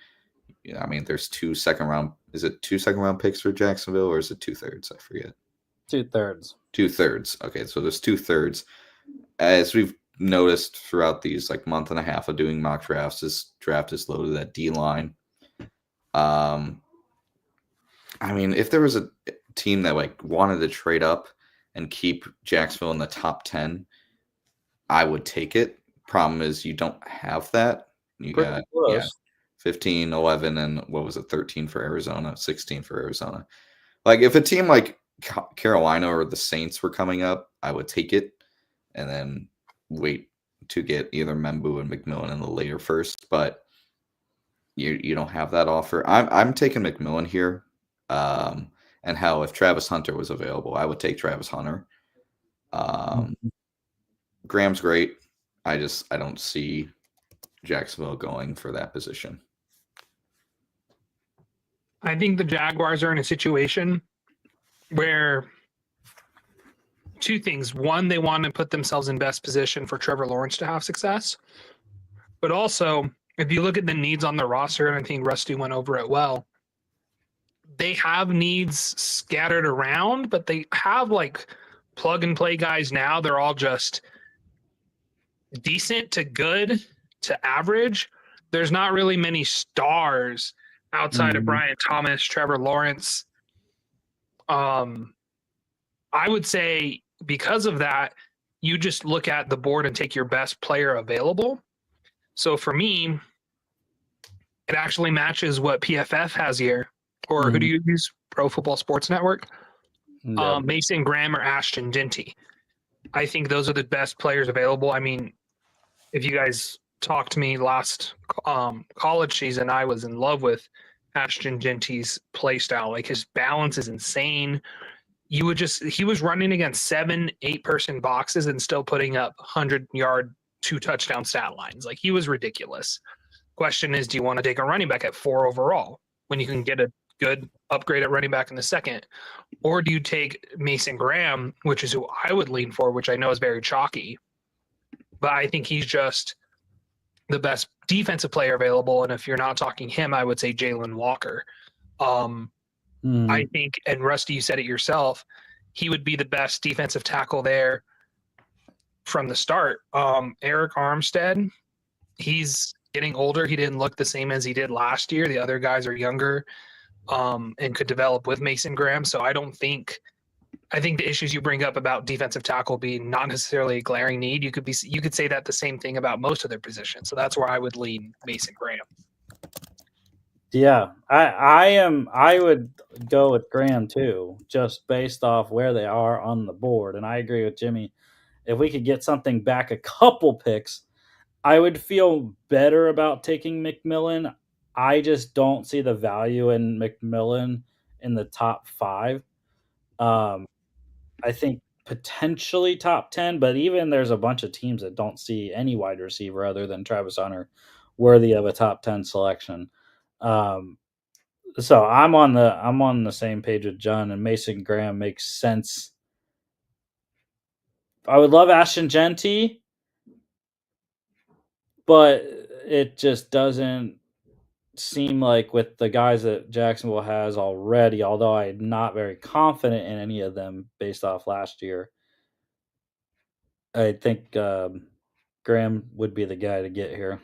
I mean, there's 2 second-round. Is it 2 second-round picks for Jacksonville, or is it 2/3? I forget. 2/3. 2/3. Okay, so there's 2/3. As we've noticed throughout these like month and a half of doing mock drafts, this draft is loaded at D-line. I mean, if there was a team that like wanted to trade up and keep Jacksonville in the top 10, I would take it. Problem is you don't have that. You Pretty got close. 15, 11, and what was it, 13 for Arizona, 16 for Arizona. Like if a team like Carolina or the Saints were coming up, I would take it and then wait to get either Membu and McMillan in the later first. But you don't have that offer. I'm taking McMillan here. And hell, if Travis Hunter was available, I would take Travis Hunter. Graham's great. I don't see Jacksonville going for that position. I think the Jaguars are in a situation where 2 things. One, they want to put themselves in best position for Trevor Lawrence to have success. But also, if you look at the needs on the roster, and I think Rusty went over it well, they have needs scattered around, but they have like plug and play guys now. They're all just decent to good to average. There's not really many stars outside of Brian Thomas, Trevor Lawrence. I would say because of that, you just look at the board and take your best player available. So for me, it actually matches what PFF has here. Or who do you use? Pro Football Sports Network? No. Mason Graham or Ashton Jeanty. I think those are the best players available. I mean, if you guys talked to me last college season, I was in love with Ashton Jeanty's play style. Like his balance is insane. He was running against 7-8 person boxes and still putting up 100-yard 2 touchdown stat lines. Like he was ridiculous. Question is, do you want to take a running back at 4 overall when you can get a good upgrade at running back in the second? Or do you take Mason Graham, which is who I would lean for, which I know is very chalky, but I think he's just the best defensive player available. And if you're not talking him, I would say Jalen Walker. I think, and Rusty, you said it yourself, he would be the best defensive tackle there from the start. Eric Armstead, he's getting older. He didn't look the same as he did last year. The other guys are younger and could develop with Mason Graham. So I think the issues you bring up about defensive tackle being not necessarily a glaring need, you could say that the same thing about most of their positions. So that's where I would lean Mason Graham. Yeah, I would go with Graham too, just based off where they are on the board. And I agree with Jimmy. If we could get something back a couple picks, I would feel better about taking McMillan. I just don't see the value in McMillan in the top 5. I think potentially top 10, but even there's a bunch of teams that don't see any wide receiver other than Travis Hunter worthy of a top 10 selection. So I'm on the same page with John, and Mason Graham makes sense. I would love Ashton Jeanty, but it just doesn't seem like with the guys that Jacksonville has already, although I'm not very confident in any of them based off last year. I think Graham would be the guy to get here.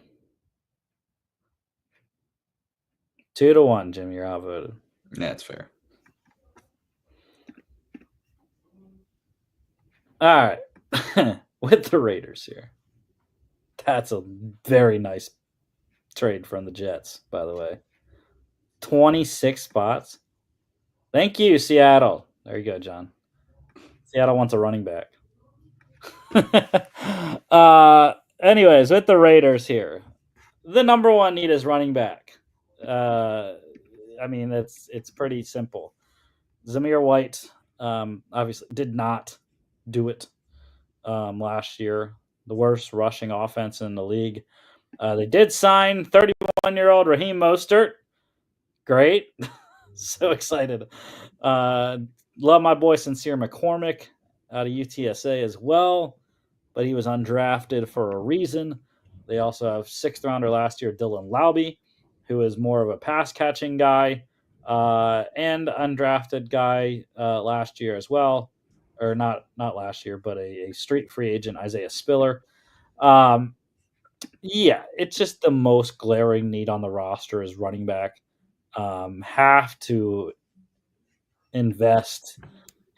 2-1, Jimmy, you're outvoted. Yeah, that's fair. All right. With the Raiders here. That's a very nice trade from the Jets, by the way. 26 spots. Thank you, Seattle. There you go, John. Seattle wants a running back. Anyways, with the Raiders here, the number one need is running back. I mean, it's pretty simple. Zamir White obviously did not do it last year. The worst rushing offense in the league. They did sign 31-year-old Raheem Mostert. Great. So excited. Love my boy Sincere McCormick. out of UTSA as well, but he was undrafted for a reason. They also have 6th rounder last year, Dylan Laube, who is more of a pass catching guy, and undrafted guy last year as well, or not last year, but a street free agent, Isaiah Spiller. Yeah, it's just the most glaring need on the roster is running back. Have to invest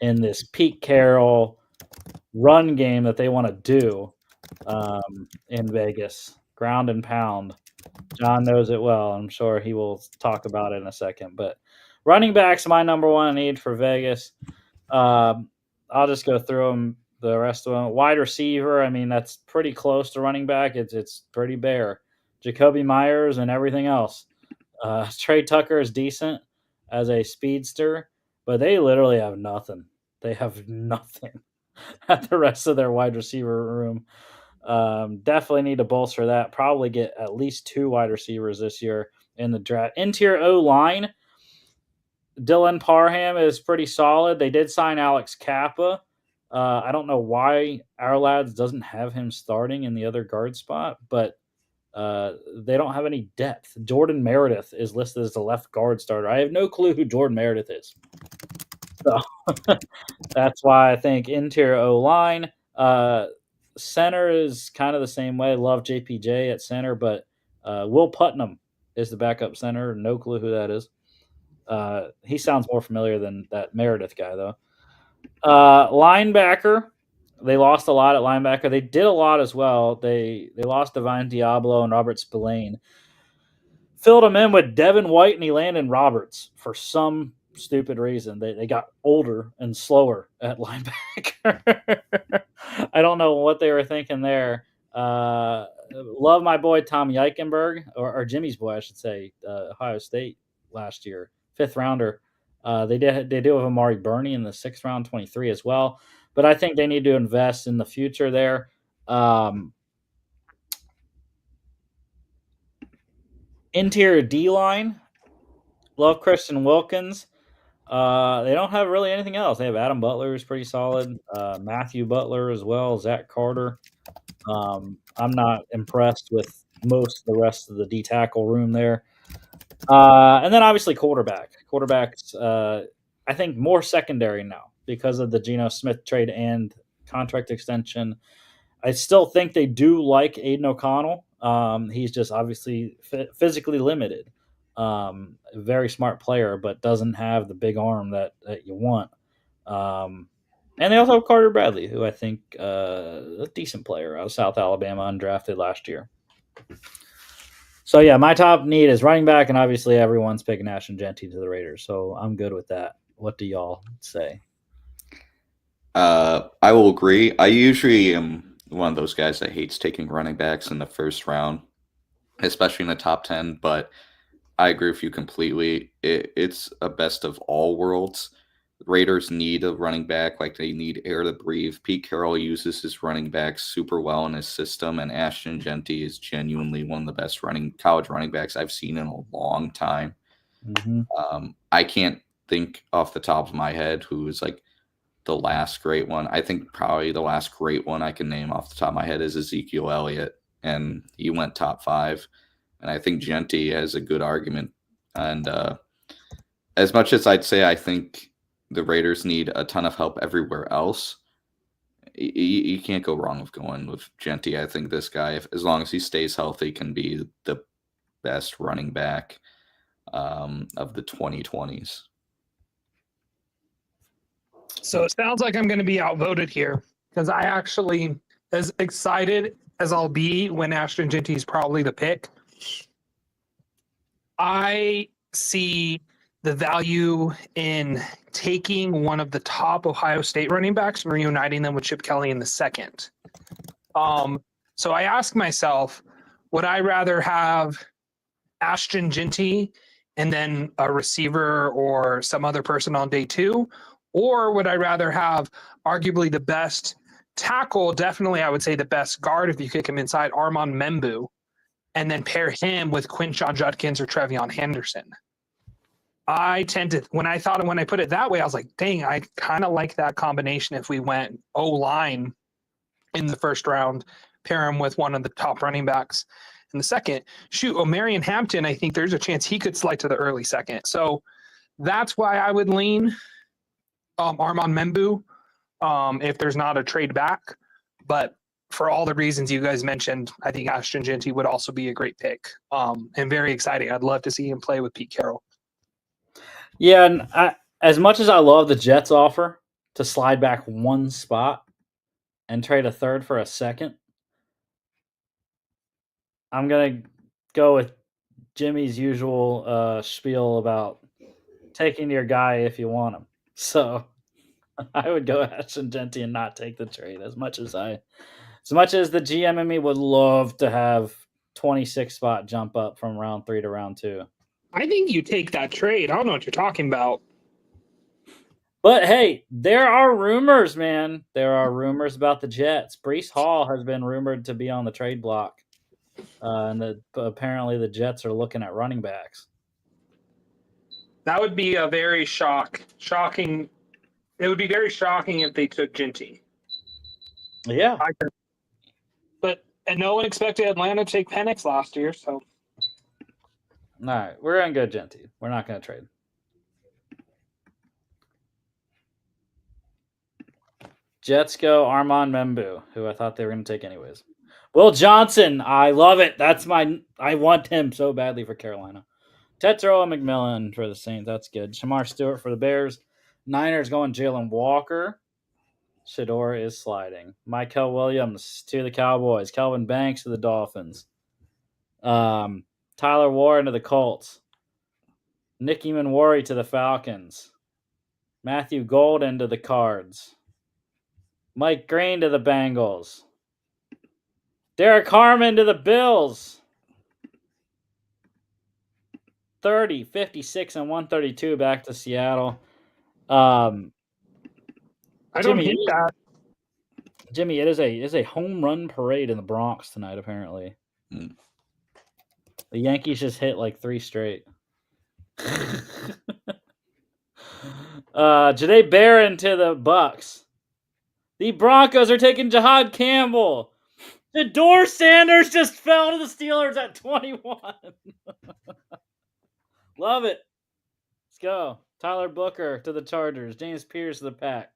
in this Pete Carroll run game that they want to do in Vegas. Ground and pound. John knows it well. I'm sure he will talk about it in a second. But running back's my number one need for Vegas. I'll just go through them. The rest of them, wide receiver. I mean, that's pretty close to running back. It's pretty bare. Jacoby Myers and everything else. Trey Tucker is decent as a speedster, but they literally have nothing. They have nothing at the rest of their wide receiver room. Definitely need to bolster that. Probably get at least 2 wide receivers this year in the draft. Interior O line. Dylan Parham is pretty solid. They did sign Alex Kappa. I don't know why our lads doesn't have him starting in the other guard spot, but they don't have any depth. Jordan Meredith is listed as the left guard starter. I have no clue who Jordan Meredith is. So that's why I think interior O-line. Center is kind of the same way. Love JPJ at center, but Will Putnam is the backup center. No clue who that is. He sounds more familiar than that Meredith guy, though. Linebacker. They lost a lot at linebacker. They did a lot as well. They lost Divine Diablo and Robert Spillane. Filled them in with Devin White and Elandon Roberts for some stupid reason. They got older and slower at linebacker. I don't know what they were thinking there. Love my boy Tom Eichenberg, or Jimmy's boy, I should say, Ohio State last year, 5th rounder. They do have Amari Burney in the 6th round, 23 as well. But I think they need to invest in the future there. Interior D-line, love Christian Wilkins. They don't have really anything else. They have Adam Butler, who's pretty solid. Matthew Butler as well, Zach Carter. I'm not impressed with most of the rest of the D-tackle room there. And then obviously quarterback. Quarterbacks, I think more secondary now because of the Geno Smith trade and contract extension. I still think they do like Aiden O'Connell. He's just obviously physically limited. Very smart player, but doesn't have the big arm that you want. And they also have Carter Bradley, who I think a decent player out of South Alabama, undrafted last year. So, yeah, my top need is running back, and obviously everyone's picking Ashton Jeanty to the Raiders, so I'm good with that. What do y'all say? I will agree. I usually am one of those guys that hates taking running backs in the first round, especially in the top 10, but I agree with you completely. It's a best of all worlds. Raiders need a running back, like they need air to breathe. Pete Carroll uses his running backs super well in his system, and Ashton Jeanty is genuinely one of the best college running backs I've seen in a long time. Mm-hmm. I can't think off the top of my head who is like the last great one. I think probably the last great one I can name off the top of my head is Ezekiel Elliott, and he went top 5. And I think Jeanty has a good argument. And as much as I'd say I think the Raiders need a ton of help everywhere else, you can't go wrong with going with Jeanty. I think this guy, as long as he stays healthy, can be the best running back of the 2020s. So it sounds like I'm going to be outvoted here because I actually, as excited as I'll be when Ashton Jeanty is probably the pick, I see the value in taking one of the top Ohio State running backs and reuniting them with Chip Kelly in the 2nd. So I ask myself, would I rather have Ashton Jeanty and then a receiver or some other person on day 2? Or would I rather have arguably the best tackle, definitely I would say the best guard if you kick him inside, Armand Membu, and then pair him with Quinshon Judkins or Trevion Henderson? I tend to, when I put it that way, I was like, dang, I kind of like that combination if we went O-line in the first round, pair him with one of the top running backs in the second. Shoot, O'Marion Hampton, I think there's a chance he could slide to the early second. So that's why I would lean Armand Membu if there's not a trade back. But for all the reasons you guys mentioned, I think Ashton Jeanty would also be a great pick and very exciting. I'd love to see him play with Pete Carroll. Yeah, and as much as I love the Jets' offer to slide back one spot and trade a third for a second, I'm going to go with Jimmy's usual spiel about taking your guy if you want him. So I would go Ashton Jeanty and not take the trade as much as the GM and me would love to have 26 spot jump up from round 3 to round 2. I think you take that trade. I don't know what you're talking about. But hey, there are rumors, man. There are rumors about the Jets. Breece Hall has been rumored to be on the trade block. And apparently the Jets are looking at running backs. That would be a very shocking. It would be very shocking if they took Jeanty. Yeah. And no one expected Atlanta to take Penix last year, so. All right, we're going to go Jeanty. We're not going to trade. Jets go Armand Membu, who I thought they were going to take anyways. Will Johnson, I love it. I want him so badly for Carolina. Tetro and McMillan for the Saints. That's good. Shamar Stewart for the Bears. Niners going Jalen Walker. Shador is sliding. Michael Williams to the Cowboys. Kelvin Banks to the Dolphins. Tyler Warren to the Colts. Nicky Manwari to the Falcons. Matthew Golden to the Cards. Mike Green to the Bengals. Derek Harmon to the Bills. 30, 56, and 132 back to Seattle. I don't hate that. Jimmy, it is a home run parade in the Bronx tonight, apparently. The Yankees just hit like 3 straight. Janae Barron to the Bucks. The Broncos are taking Jahad Campbell. Shador Sanders just fell to the Steelers at 21. Love it. Let's go. Tyler Booker to the Chargers. James Pierce to the Pack.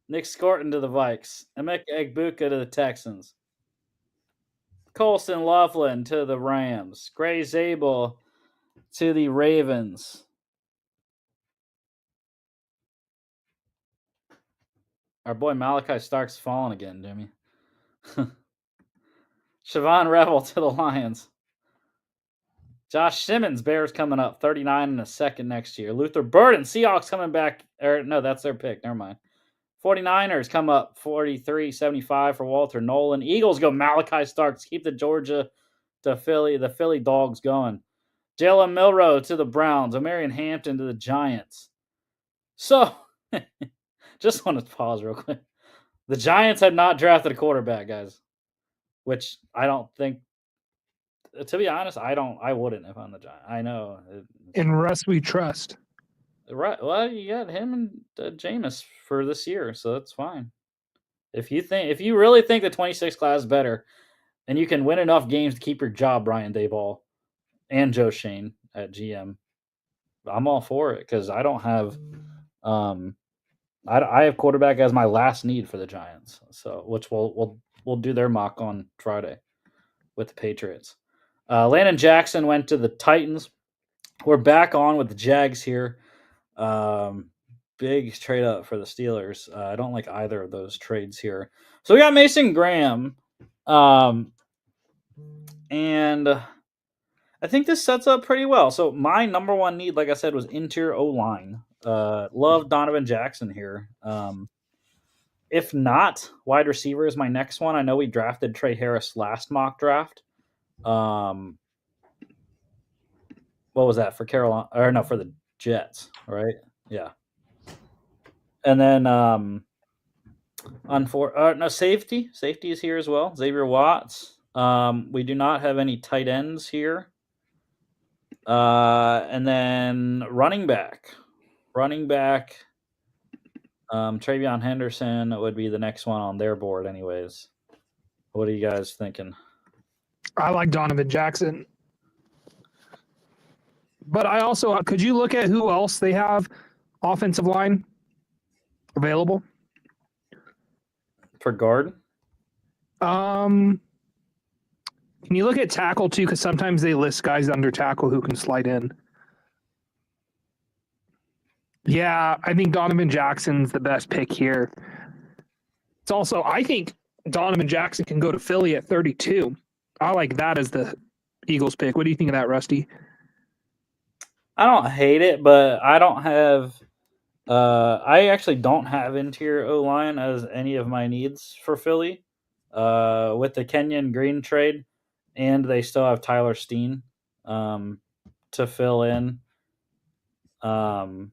Nick Scorton to the Vikes. Emeka Egbuka to the Texans. Colston Loughlin to the Rams. Gray Zabel to the Ravens. Our boy Malachi Stark's fallen again, Jimmy. Siobhan Revel to the Lions. Josh Simmons, Bears coming up, 39 in a second next year. Luther Burden, Seahawks coming back. No, that's their pick. Never mind. 49ers come up, 43-75 for Walter Nolan. Eagles go Malachi Starks. Keep the Georgia to Philly. The Philly Dogs going. Jalen Milroe to the Browns. O'Marion Hampton to the Giants. So, just want to pause real quick. The Giants have not drafted a quarterback, guys. Which I don't think, to be honest, I wouldn't if I'm the Giants. I know. In Russ we trust. Right. Well, you got him and Jameis for this year, so that's fine. If you really think the 26 class is better, and you can win enough games to keep your job, Brian Daboll and Joe Shane at GM, I'm all for it because I don't have, I have quarterback as my last need for the Giants. So, which we'll do their mock on Friday with the Patriots. Landon Jackson went to the Titans. We're back on with the Jags here. Big trade up for the Steelers. I don't like either of those trades here. So we got Mason Graham. And I think this sets up pretty well. So my number one need, like I said, was interior O-line. Love Donovan Jackson here. If not, wide receiver is my next one. I know we drafted Trey Harris last mock draft. What was that for Carolina? Or no, for the Jets, right? Yeah. And then safety. Safety is here as well. Xavier Watts. We do not have any tight ends here. And then running back. Travion Henderson would be the next one on their board, anyways. What are you guys thinking? I like Donovan Jackson. But I also, could you look at who else they have offensive line available? For guard? Can you look at tackle too? Because sometimes they list guys under tackle who can slide in. Yeah, I think Donovan Jackson's the best pick here. It's also, I think Donovan Jackson can go to Philly at 32. I like that as the Eagles pick. What do you think of that, Rusty? I don't hate it, but I don't have. I actually don't have interior O-line as any of my needs for Philly. With the Kenyon Green trade, and they still have Tyler Steen to fill in for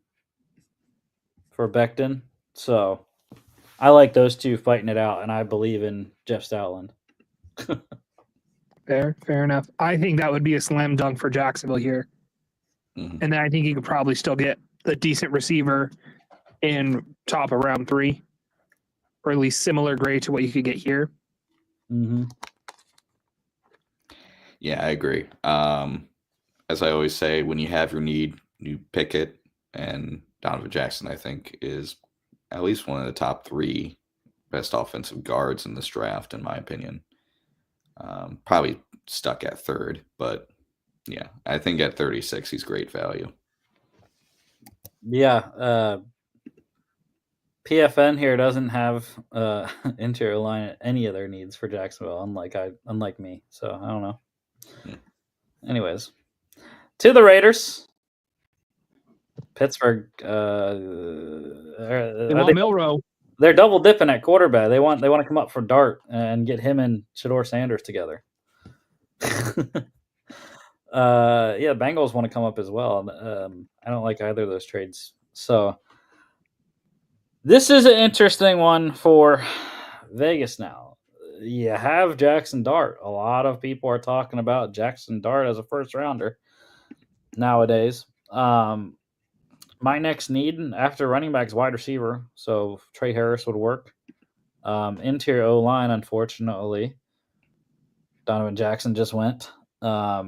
Becton. So I like those two fighting it out, and I believe in Jeff Stoutland. Fair enough. I think that would be a slam dunk for Jacksonville here. Mhm. And then I think you could probably still get a decent receiver in top of round 3, or at least similar grade to what you could get here. Mm-hmm. Yeah, I agree. As I always say, when you have your need, you pick it. And Donovan Jackson, I think, is at least one of the top 3 best offensive guards in this draft, in my opinion. Probably stuck at 3rd, but yeah, I think at 36, he's great value. Yeah, PFN here doesn't have interior line any of their needs for Jacksonville, unlike me. So I don't know. Anyways, to the Raiders, Pittsburgh. They want Milrow. They're double dipping at quarterback. They want to come up for Dart and get him and Shador Sanders together. Yeah, Bengals want to come up as well. I don't like either of those trades. So this is an interesting one for Vegas now. You have Jackson Dart. A lot of people are talking about Jackson Dart as a first rounder nowadays. My next need after running back is wide receiver. So Trey Harris would work. Interior O-line, unfortunately. Donovan Jackson just went. I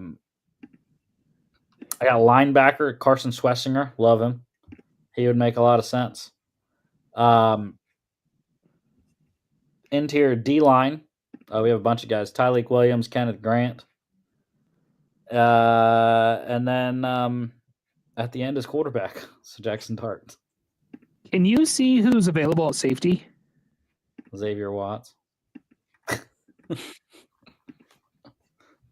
got a linebacker, Carson Schwessinger. Love him. He would make a lot of sense. Interior D-line. We have a bunch of guys. Tyleek Williams, Kenneth Grant. And then at the end is quarterback. So Jackson Dart. Can you see who's available at safety? Xavier Watts.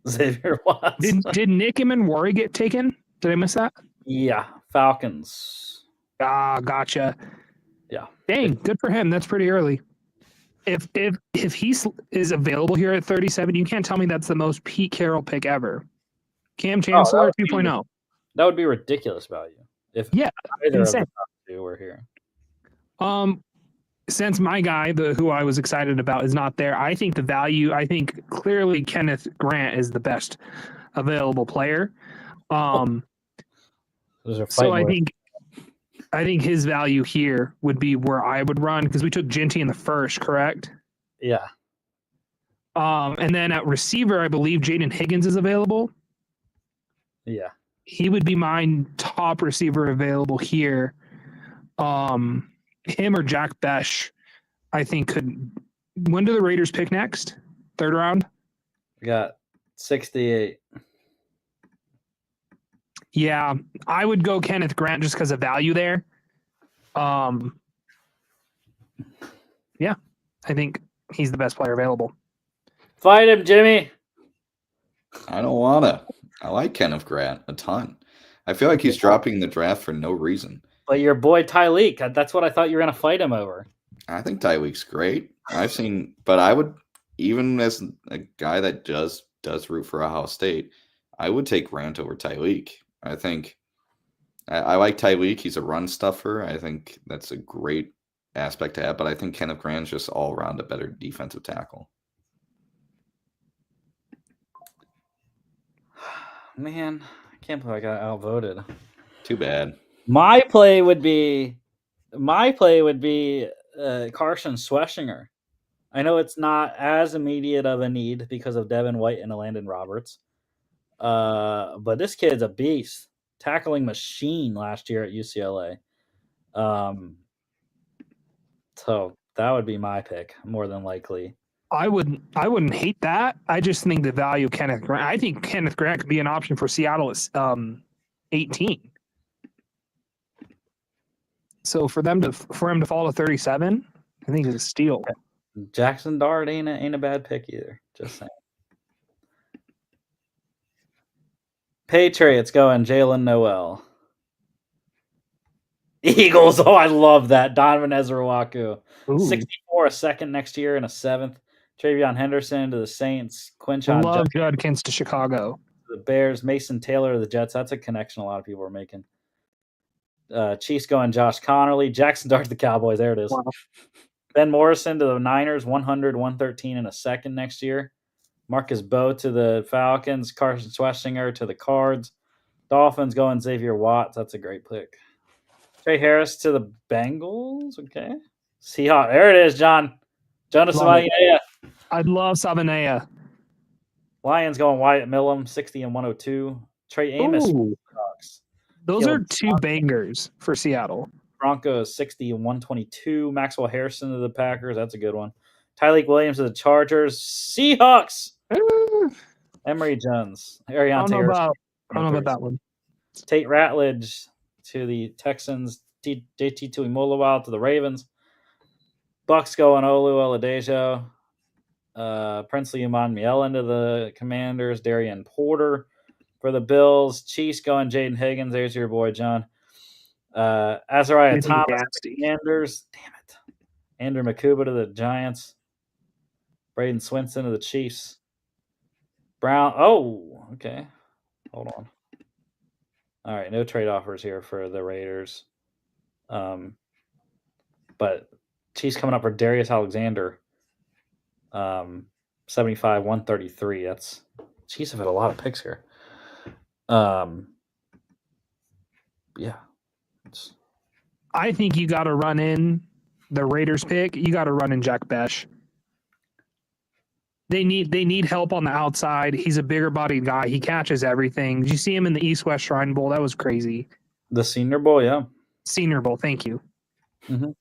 Xavier Watts. Did Nick Emanwari get taken? Did I miss that? Yeah, Falcons. Ah, gotcha. Yeah. Dang, good for him. That's pretty early. If he is available here at 37, you can't tell me that's the most Pete Carroll pick ever. Cam Chancellor 2.0. That would be ridiculous value if either insane. of the top 2 were here. Since my guy, who I was excited about, is not there, I think clearly Kenneth Grant is the best available player. So I think his value here would be where I would run, because we took Ginty in the first, correct? Yeah. And then at receiver, I believe Jaden Higgins is available. Yeah. He would be my top receiver available here. Him or Jack Besh, I think could. When do the Raiders pick next? 3rd round? We got 68. Yeah, I would go Kenneth Grant just because of value there. Yeah, I think he's the best player available. Fight him, Jimmy. I don't want to. I like Kenneth Grant a ton. I feel like he's dropping the draft for no reason. But your boy Tyleek, that's what I thought you were going to fight him over. I think Tyleek's great. But I would, even as a guy that does root for Ohio State, I would take Grant over Tyleek. I think I like Tyleek. He's a run stuffer. I think that's a great aspect to have. But I think Kenneth Grant's just all around a better defensive tackle. Man, I can't believe I got outvoted. Too bad. My play would be Carson Schweschinger. I know it's not as immediate of a need because of Devin White and Landon Roberts. But this kid's a beast. Tackling machine last year at UCLA. So that would be my pick, more than likely. I wouldn't hate that. I just think the value of Kenneth Grant. I think Kenneth Grant could be an option for Seattle at 18. So for him to fall to 37, I think is a steal. Jackson Dart ain't a bad pick either. Just saying. Patriots going Jalen Noel. Eagles. Oh, I love that. Donovan Ezrawaku. 64 a second next year and a 7th. Travion Henderson to the Saints. Quinshon Love Judkins to Chicago. The Bears. Mason Taylor to the Jets. That's a connection a lot of people are making. Chiefs going Josh Connerly. Jackson Dart to the Cowboys. There it is. Wow. Ben Morrison to the Niners. 100, 113 and a second next year. Marcus Bowe to the Falcons. Carson Schweschinger to the Cards. Dolphins going Xavier Watts. That's a great pick. Trey Harris to the Bengals. Okay. Seahawks. There it is, John. Jonas Savaiinaea. I'd love Savaiinaea. Lions going Wyatt Millum, 60 and 102. Trey Amos. Those are two bangers for Seattle. Broncos, 60 and 122. Maxwell Harrison to the Packers. That's a good one. Tyleek Williams to the Chargers. Seahawks. Emory Jones. I don't know about that one. Tate Ratledge to the Texans. JT Tuimoloau to the Ravens. Bucks going Olu Oladejo. Princely Uman into the Commanders. Darian Porter for the Bills. Chiefs going Jaden Higgins. There's your boy, John. Azariah Thomas to the Commanders. Damn it. Andrew Makuba to the Giants. Braden Swinson to the Chiefs. Brown. Oh, okay. Hold on. All right, no trade offers here for the Raiders. But Chiefs coming up for Darius Alexander. 75, 133. That's Chiefs have had a lot of picks here. Yeah. I think you got to run in the Raiders pick. You got to run in Jack Besh. They need help on the outside. He's a bigger bodied guy. He catches everything. Did you see him in the East-West Shrine Bowl? That was crazy. The Senior Bowl, yeah. Senior Bowl, thank you. Mm-hmm.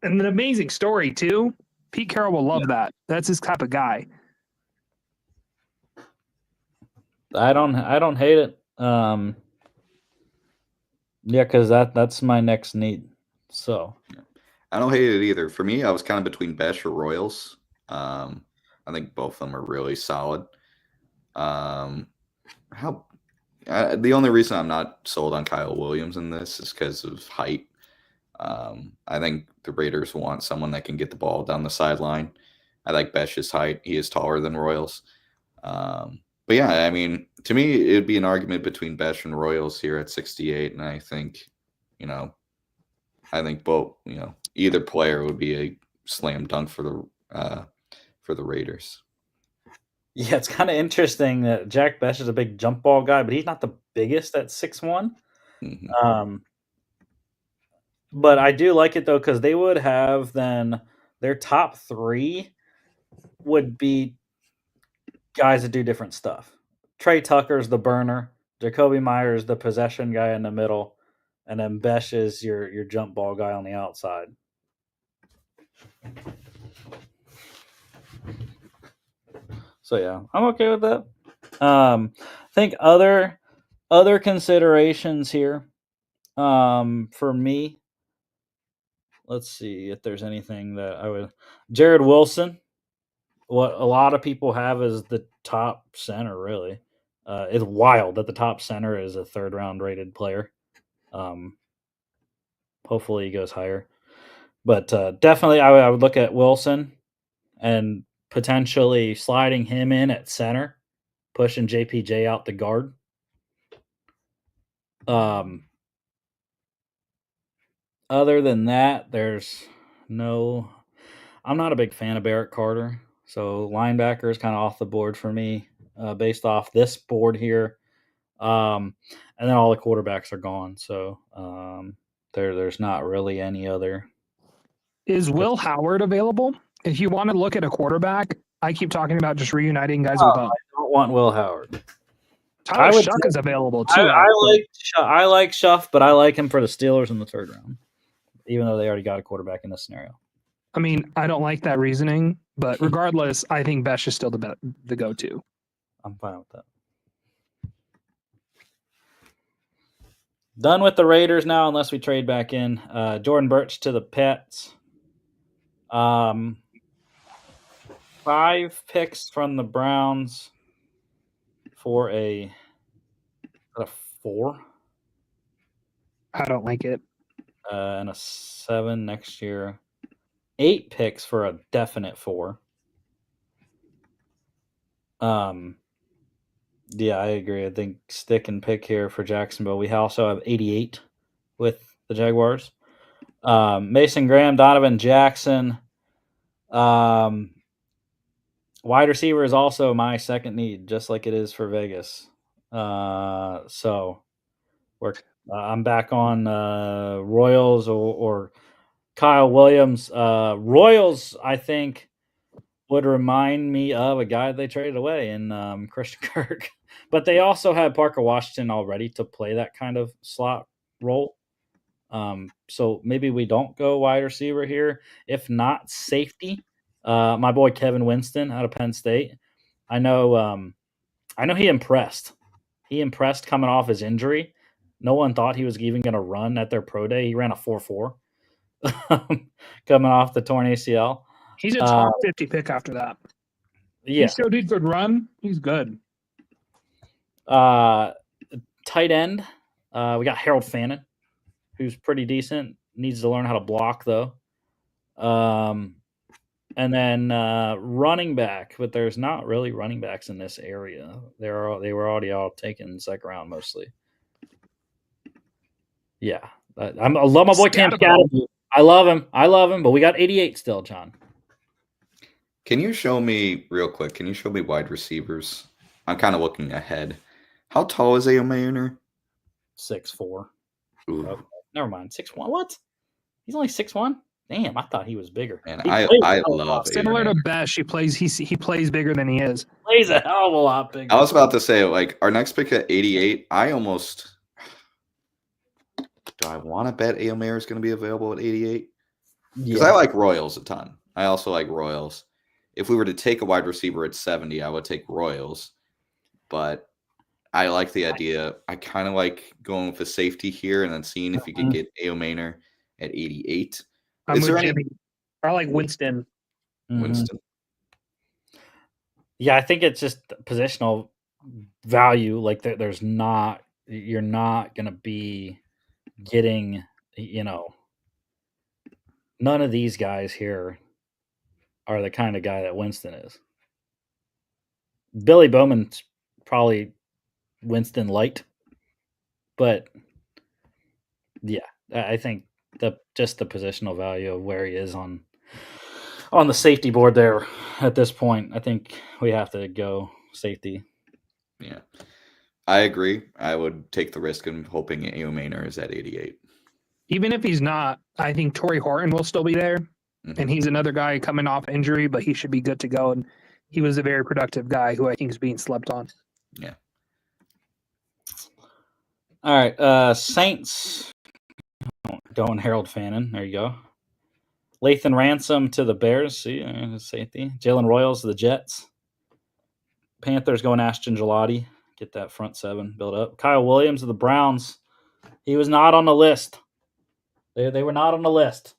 And an amazing story too. Pete Carroll will love that. That's his type of guy. I don't hate it. Yeah, because that's my next need. So I don't hate it either. For me, I was kind of between Besh or Royals. I think both of them are really solid. The only reason I'm not sold on Kyle Williams in this is because of height. I think the Raiders want someone that can get the ball down the sideline. I like Besh's height. He is taller than Royals. But yeah, I mean, to me, it'd be an argument between Besh and Royals here at 68. And I think, both, either player would be a slam dunk for the Raiders. Yeah, it's kind of interesting that Jack Besh is a big jump ball guy, but he's not the biggest at 6'1". Mm-hmm. But I do like it, though, because they would have then their top 3 would be guys that do different stuff. Trey Tucker's the burner. Jacoby Myers, the possession guy in the middle. And then Besh is your jump ball guy on the outside. So, yeah, I'm okay with that. I think other considerations here for me. Let's see if there's anything that I would. Jared Wilson. What a lot of people have is the top center, really. It's wild that the top center is a 3rd-round rated player. Hopefully he goes higher. But definitely I would look at Wilson and potentially sliding him in at center, pushing JPJ out the guard. Other than that, there's no... I'm not a big fan of Barrett Carter. So linebacker is kind of off the board for me based off this board here. And then all the quarterbacks are gone. So there's not really any other. Is Will Howard available? If you want to look at a quarterback, I keep talking about just reuniting guys with them. I don't want Will Howard. Tyler Shuck is available too. I like Schuff, but I like him for the Steelers in the 3rd round, even though they already got a quarterback in this scenario. I mean, I don't like that reasoning, but regardless, I think Besh is still the go-to. I'm fine with that. Done with the Raiders now, unless we trade back in. Jordan Birch to the Pets. 5 picks from the Browns for a 4. I don't like it. And a 7 next year. 8 picks for a definite 4. Yeah, I agree. I think stick and pick here for Jacksonville. We also have 88 with the Jaguars. Mason Graham, Donovan Jackson. Wide receiver is also my second need, just like it is for Vegas. So I'm back on Royals or Kyle Williams. Royals, I think, would remind me of a guy they traded away in Christian Kirk. But they also had Parker Washington already to play that kind of slot role. So maybe we don't go wide receiver here. If not, safety. My boy Kevin Winston out of Penn State. I know he impressed. He impressed coming off his injury. No one thought he was even going to run at their pro day. He ran a 4.4 coming off the torn ACL. He's a top 50 pick after that. Yeah. He showed he could run. He's good. Tight end. We got Harold Fannin, who's pretty decent. Needs to learn how to block, though. And then running back, but there's not really running backs in this area. They were already all taken in the 2nd round mostly. Yeah. I love my boy Cam Scatterby. I love him, but we got 88 still, John. Can you show me real quick? Can you show me wide receivers? I'm kind of looking ahead. How tall is Ayomayer? 6'4". Oh, never mind. 6'1". What? He's only 6'1". Damn, I thought he was bigger. And I love similar to Besh. He plays bigger than he is. Plays a hell of a lot bigger. I was about to say, like, our next pick at 88. Do I want to bet Ayomayer is going to be available at 88? Because I like Royals a ton. I also like Royals. If we were to take a wide receiver at 70, I would take Royals. But I like the idea. I kind of like going with a safety here and then seeing if you can get Ayomayer at 88. I'm with Jimmy. I like Winston. Winston. Yeah, I think it's just positional value. Like you're not going to be getting, none of these guys here are the kind of guy that Winston is. Billy Bowman's probably Winston light, but yeah, I think just the positional value of where he is on the safety board there at this point, I think we have to go safety. Yeah, I agree. I would take the risk in hoping Ayomayer is at 88. Even if he's not, I think Torrey Horton will still be there. Mm-hmm. And he's another guy coming off injury, but he should be good to go. And he was a very productive guy who I think is being slept on. Yeah. All right. Saints going Harold Fannin. There you go. Lathan Ransom to the Bears. See, safety. Jalen Royals to the Jets. Panthers going Ashton Gelati. Get that front 7 built up. Kyle Williams to the Browns. He was not on the list. They were not on the list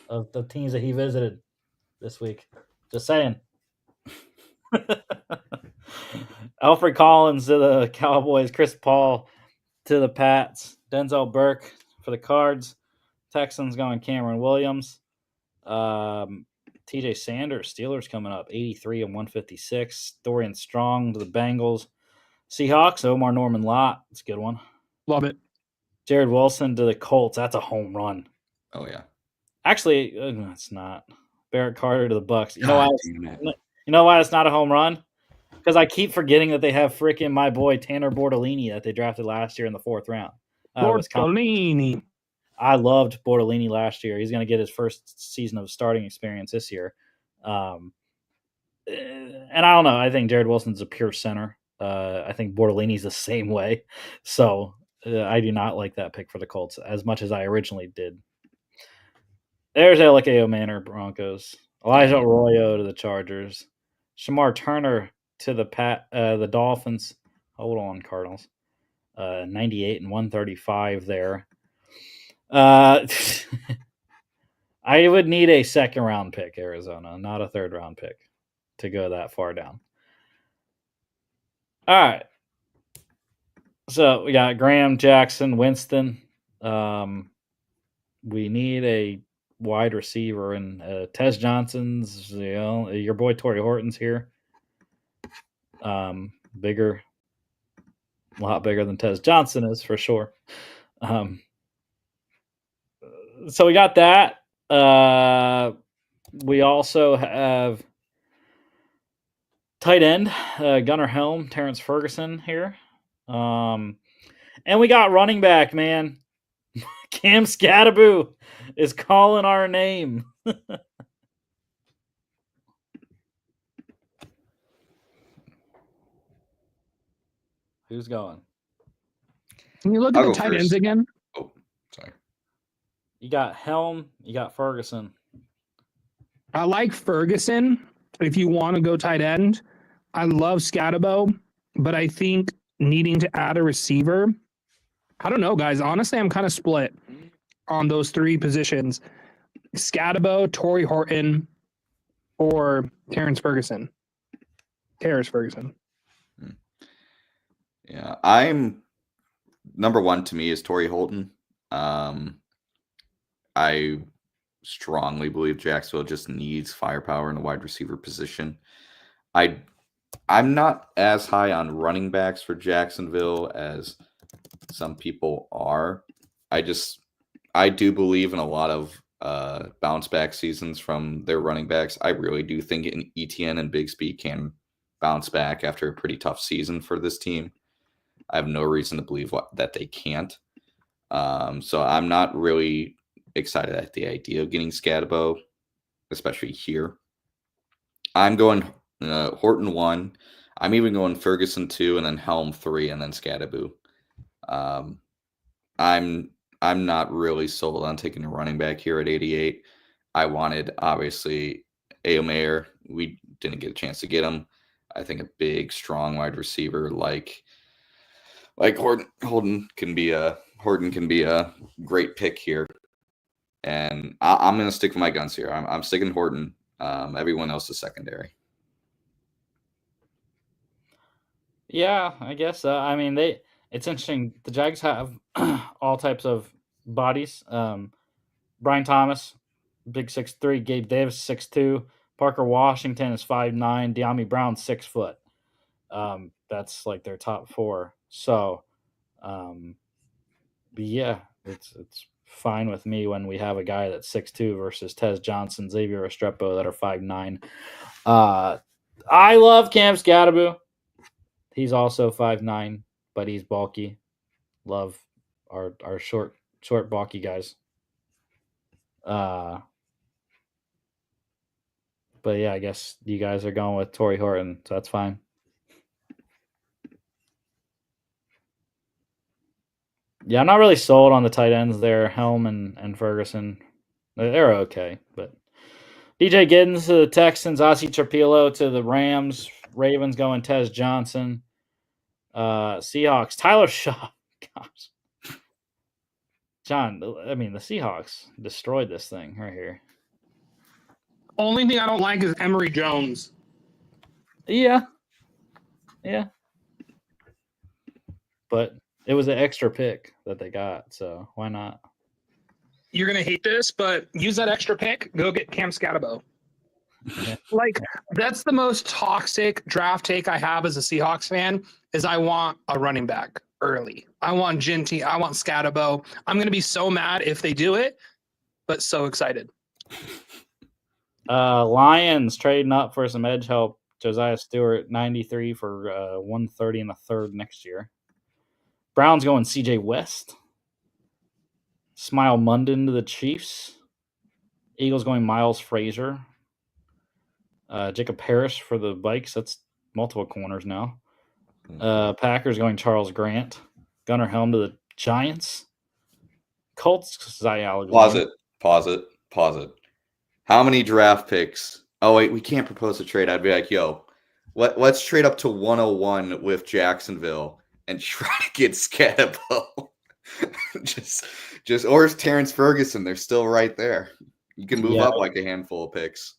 of the teams that he visited this week. Just saying. Alfred Collins to the Cowboys. Chris Paul to the Pats. Denzel Burke for the Cards. Texans going Cameron Williams. TJ Sanders, Steelers coming up. 83 and 156. Dorian Strong to the Bengals. Seahawks, Omar Norman Lott. That's a good one. Love it. Jared Wilson to the Colts. That's a home run. Oh, yeah. Actually, it's not. Barrett Carter to the Bucks. You know why it's not a home run? Because I keep forgetting that they have freaking my boy Tanner Bortolini that they drafted last year in the 4th round. Bortolini. I loved Bortolini last year. He's going to get his first season of starting experience this year. And I don't know. I think Jared Wilson's a pure center. I think Bortolini's the same way. So I do not like that pick for the Colts as much as I originally did. There's Alakeo Manor Broncos. Elijah Arroyo to the Chargers. Shamar Turner to the Dolphins. Hold on, Cardinals. 98 and 135 there. I would need a 2nd round pick, Arizona, not a 3rd round pick to go that far down. All right. So we got Graham, Jackson, Winston. We need a wide receiver, and Tez Johnson's, your boy Torrey Horton's here. Bigger, a lot bigger than Tez Johnson is for sure. So we got that. We also have tight end Gunnar Helm, Terrence Ferguson here. And we got running back, man. Cam Scattaboo is calling our name. Who's going? Can you look at the tight ends again? Oh, sorry. You got Helm. You got Ferguson. I like Ferguson if you want to go tight end. I love Scatabo, but I think needing to add a receiver, I don't know, guys. Honestly, I'm kind of split on those 3 positions. Scatabo, Torrey Horton, or Terrence Ferguson. Yeah, I'm number 1 to me is Torrey Horton. I strongly believe Jacksonville just needs firepower in the wide receiver position. I'm not as high on running backs for Jacksonville as some people are. I do believe in a lot of bounce back seasons from their running backs. I really do think Etienne and Bigsby can bounce back after a pretty tough season for this team. I have no reason to believe that they can't. So I'm not really excited at the idea of getting Scatabo, especially here. I'm going Horton 1. I'm even going Ferguson 2, and then Helm 3, and then Scattaboo. I'm not really sold on taking a running back here at 88. I wanted, obviously, Aomayer. We didn't get a chance to get him. I think a big, strong wide receiver like Horton can be a great pick here. And I'm going to stick with my guns here. I'm sticking Horton. Everyone else is secondary. Yeah, I guess. I mean, it's interesting. The Jags have all types of bodies. Brian Thomas, big 6'3", Gabe Davis 6'2", Parker Washington is 5'9", De'Ami Brown 6 foot. That's like their top 4. So, yeah, it's fine with me when we have a guy that's 6'2" versus Tez Johnson, Xavier Restrepo that are 5'9". I love Cam Scattaboo. He's also 5'9", but he's bulky. Love our short, bulky guys. But yeah, I guess you guys are going with Torrey Horton, so that's fine. Yeah, I'm not really sold on the tight ends there, Helm and Ferguson. They're okay, but DJ Giddens to the Texans, Ossie Trapilo to the Rams, Ravens going Tez Johnson, Seahawks, Tyler Shaw. Gosh. John, I mean, the Seahawks destroyed this thing right here. Only thing I don't like is Emory Jones. Yeah. But it was an extra pick that they got, so why not? You're going to hate this, but use that extra pick. Go get Cam Scatabo. Yeah. Like, that's the most toxic draft take I have as a Seahawks fan is I want a running back early. I want Ginty. I want Scatabo. I'm going to be so mad if they do it, but so excited. Lions trading up for some edge help. Josiah Stewart, 93 for 130 in the third next year. Browns going CJ West. Smile Munden to the Chiefs. Eagles going Miles Frazier. Jacob Parrish for the Vikes. That's multiple corners now. Packers going Charles Grant. Gunnar Helm to the Giants. Colts, Zy Alexander. Pause it. How many draft picks? Oh, wait, we can't propose a trade. I'd be like, yo, let's trade up to 101 with Jacksonville and try to get Scatabo. just or Terrence Ferguson. They're still right there. You can move up like a handful of picks.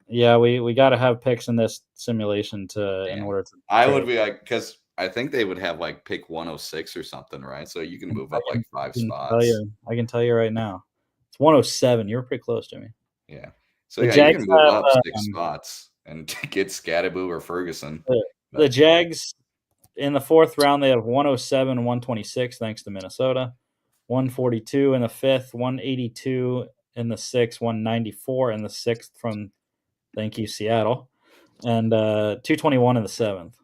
Yeah, we got to have picks in this simulation in order to. I would be like, because I think they would have like pick 106 or something, right? So you can move up like 5 spots. I can tell you right now, it's 107. You were pretty close, Jimmy. Yeah. So you can move up 6 spots and get Scatabo or Ferguson. The Jags in the fourth round, they have 107 and 126, thanks to Minnesota. 142 in the fifth, 182 in the sixth, 194 in the sixth from, thank you, Seattle, and 221 in the seventh.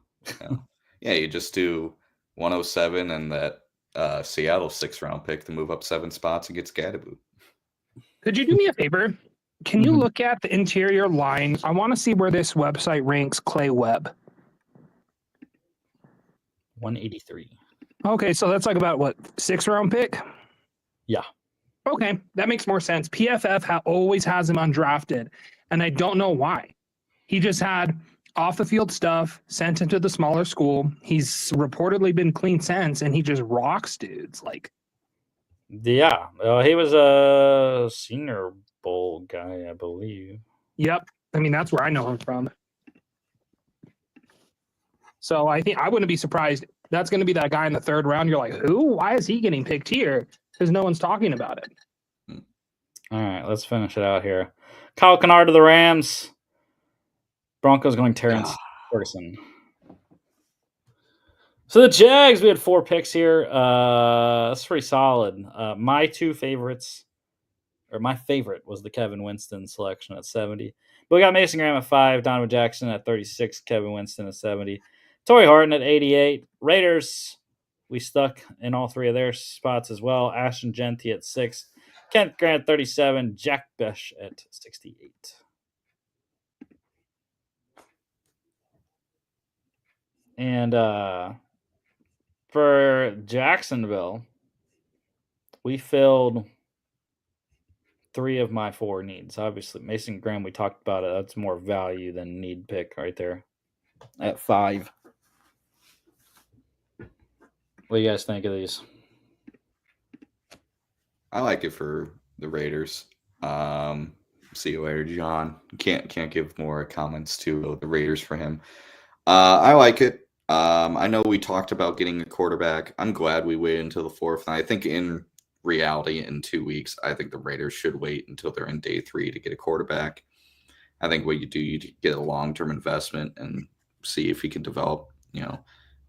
Yeah, you just do 107 and that Seattle 6th round pick to move up 7 spots and get Scatabo. Could you do me a favor? Can you look at the interior line? I want to see where this website ranks Clay Webb. 183. Okay, so that's like about what, 6th round pick? Yeah. Okay, that makes more sense. PFF always has him undrafted, and I don't know why. He just had off the field stuff, sent him to the smaller school. He's reportedly been clean since, and he just rocks dudes. Like, yeah, he was a Senior Bowl guy, I believe. Yep, I mean that's where I know him from. So I think I wouldn't be surprised. That's going to be that guy in the 3rd round. You're like, who? Why is he getting picked here? Because no one's talking about it. All right, let's finish it out here. Kyle Kennard to the Rams. Broncos going Terrence Ferguson. So the Jags, we had 4 picks here. That's pretty solid. My favorite was the Kevin Winston selection at 70. But we got Mason Graham at 5, Donovan Jackson at 36, Kevin Winston at 70, Torrey Horton at 88. Raiders, we stuck in all 3 of their spots as well. Ashton Genty at 6, Kent Grant at 37, Jack Besh at 68. And for Jacksonville, we filled 3 of my 4 needs. Obviously, Mason Graham, we talked about it. That's more value than need pick right there at 5. What do you guys think of these? I like it for the Raiders. See you later, John. Can't give more comments to the Raiders for him. I like it. I know we talked about getting a quarterback. I'm glad we waited until the 4th. And I think in reality, in 2 weeks, I think the Raiders should wait until they're in day 3 to get a quarterback. I think what you do, you get a long-term investment and see if he can develop,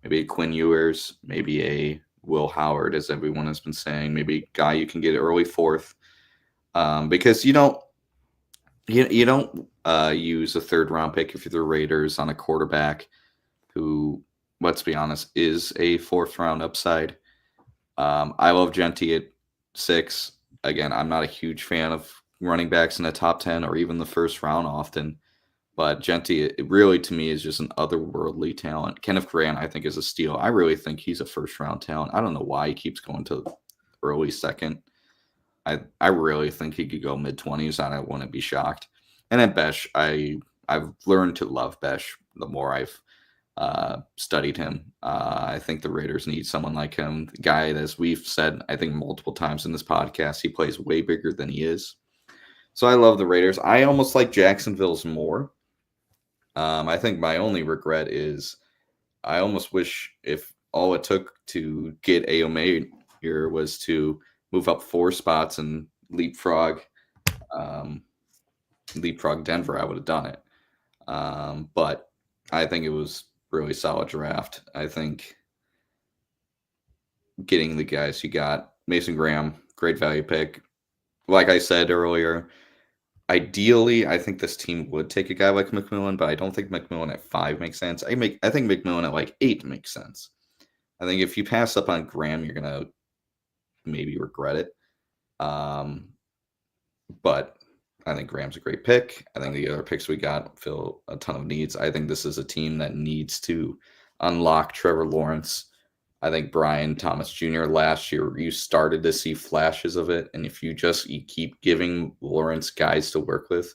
maybe a Quinn Ewers, maybe a Will Howard, as everyone has been saying, maybe a guy you can get early 4th, because you don't use a 3rd round pick if you're the Raiders on a quarterback who, let's be honest, is a 4th round upside. I love Genty at 6. Again, I'm not a huge fan of running backs in the top 10 or even the 1st round often. But Genty, it really, to me, is just an otherworldly talent. Kenneth Grant, I think, is a steal. I really think he's a 1st round talent. I don't know why he keeps going to early 2nd. I really think he could go mid-20s, and I wouldn't be shocked. And then Besh, I've learned to love Besh the more I've studied him. I think the Raiders need someone like him. The guy, as we've said, I think multiple times in this podcast, he plays way bigger than he is. So I love the Raiders. I almost like Jacksonville's more. I think my only regret is I almost wish if all it took to get Aome here was to move up 4 spots and leapfrog Denver, I would have done it. But I think it was really solid draft. I think getting the guys you got, Mason Graham, great value pick. Like I said earlier, ideally, I think this team would take a guy like McMillan, but I don't think McMillan at 5 makes sense. I think McMillan at like 8 makes sense. I think if you pass up on Graham, you're gonna maybe regret it. But I think Graham's a great pick. I think the other picks we got fill a ton of needs. I think this is a team that needs to unlock Trevor Lawrence. I think Brian Thomas Jr. last year, you started to see flashes of it. And if you keep giving Lawrence guys to work with,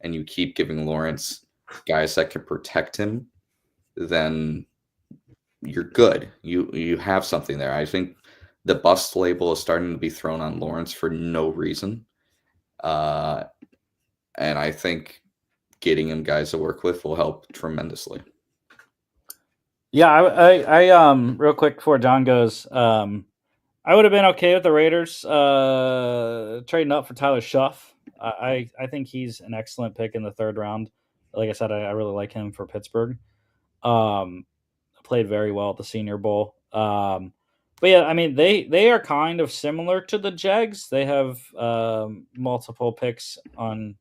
and you keep giving Lawrence guys that can protect him, then you're good. You have something there. I think the bust label is starting to be thrown on Lawrence for no reason. And I think getting him guys to work with will help tremendously. Yeah, I real quick before John goes, I would have been okay with the Raiders trading up for Tyler Shuff. I think he's an excellent pick in the 3rd round. Like I said, I really like him for Pittsburgh. Played very well at the Senior Bowl. But yeah, I mean they are kind of similar to the Jags. They have multiple picks on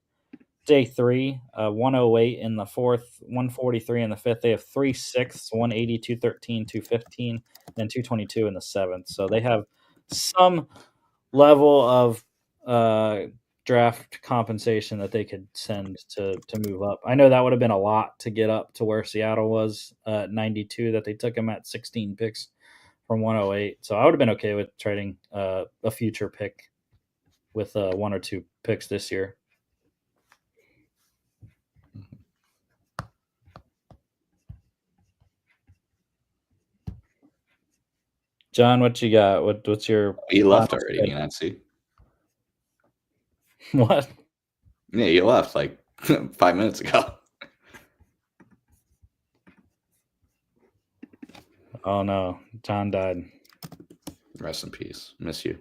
day 3, 108 in the 4th, 143 in the 5th. They have 3 6ths, 180, 213, 215, and 222 in the 7th. So they have some level of draft compensation that they could send to move up. I know that would have been a lot to get up to where Seattle was at 92, that they took him at 16 picks from 108. So I would have been okay with trading a future pick with 1 or 2 picks this year. John, what you got? What's your? He left already. You not see? What? Yeah, he left like 5 minutes ago. Oh no, John died. Rest in peace. Miss you.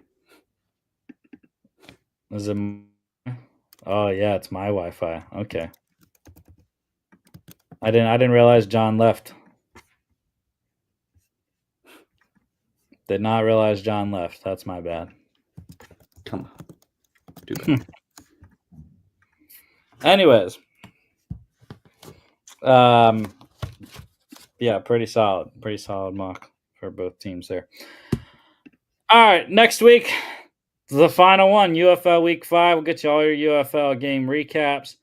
Is it? Oh yeah, it's my Wi-Fi. Okay. I didn't realize John left. Did not realize John left. That's my bad. Come on. Do better. Anyways. Yeah, pretty solid. Pretty solid mock for both teams there. All right, next week, the final one, UFL Week 5. We'll get you all your UFL game recaps.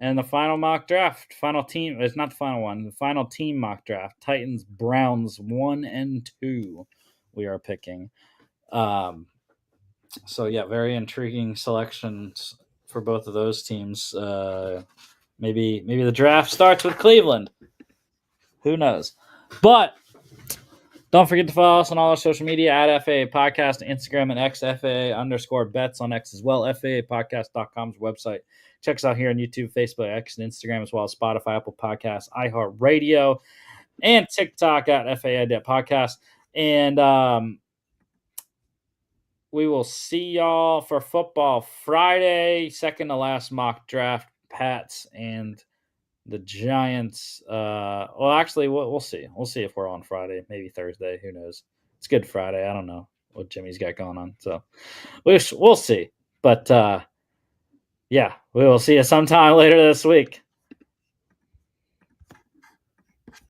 And the final mock draft, final team, it's not the final one, the final team mock draft, Titans, Browns 1 and 2 we are picking. So, yeah, very intriguing selections for both of those teams. Maybe the draft starts with Cleveland. Who knows? But don't forget to follow us on all our social media at FAA Podcast, Instagram and X, FAA_bets on X as well, FAApodcast.com's website. Check us out here on YouTube, Facebook, X, and Instagram, as well as Spotify, Apple Podcasts, iHeartRadio, and TikTok at FAA Podcast. And we will see y'all for football Friday, second to last mock draft, Pats and the Giants. Well, actually, we'll see. We'll see if we're on Friday, maybe Thursday. Who knows? It's Good Friday. I don't know what Jimmy's got going on. So we'll see. But, yeah, we will see you sometime later this week.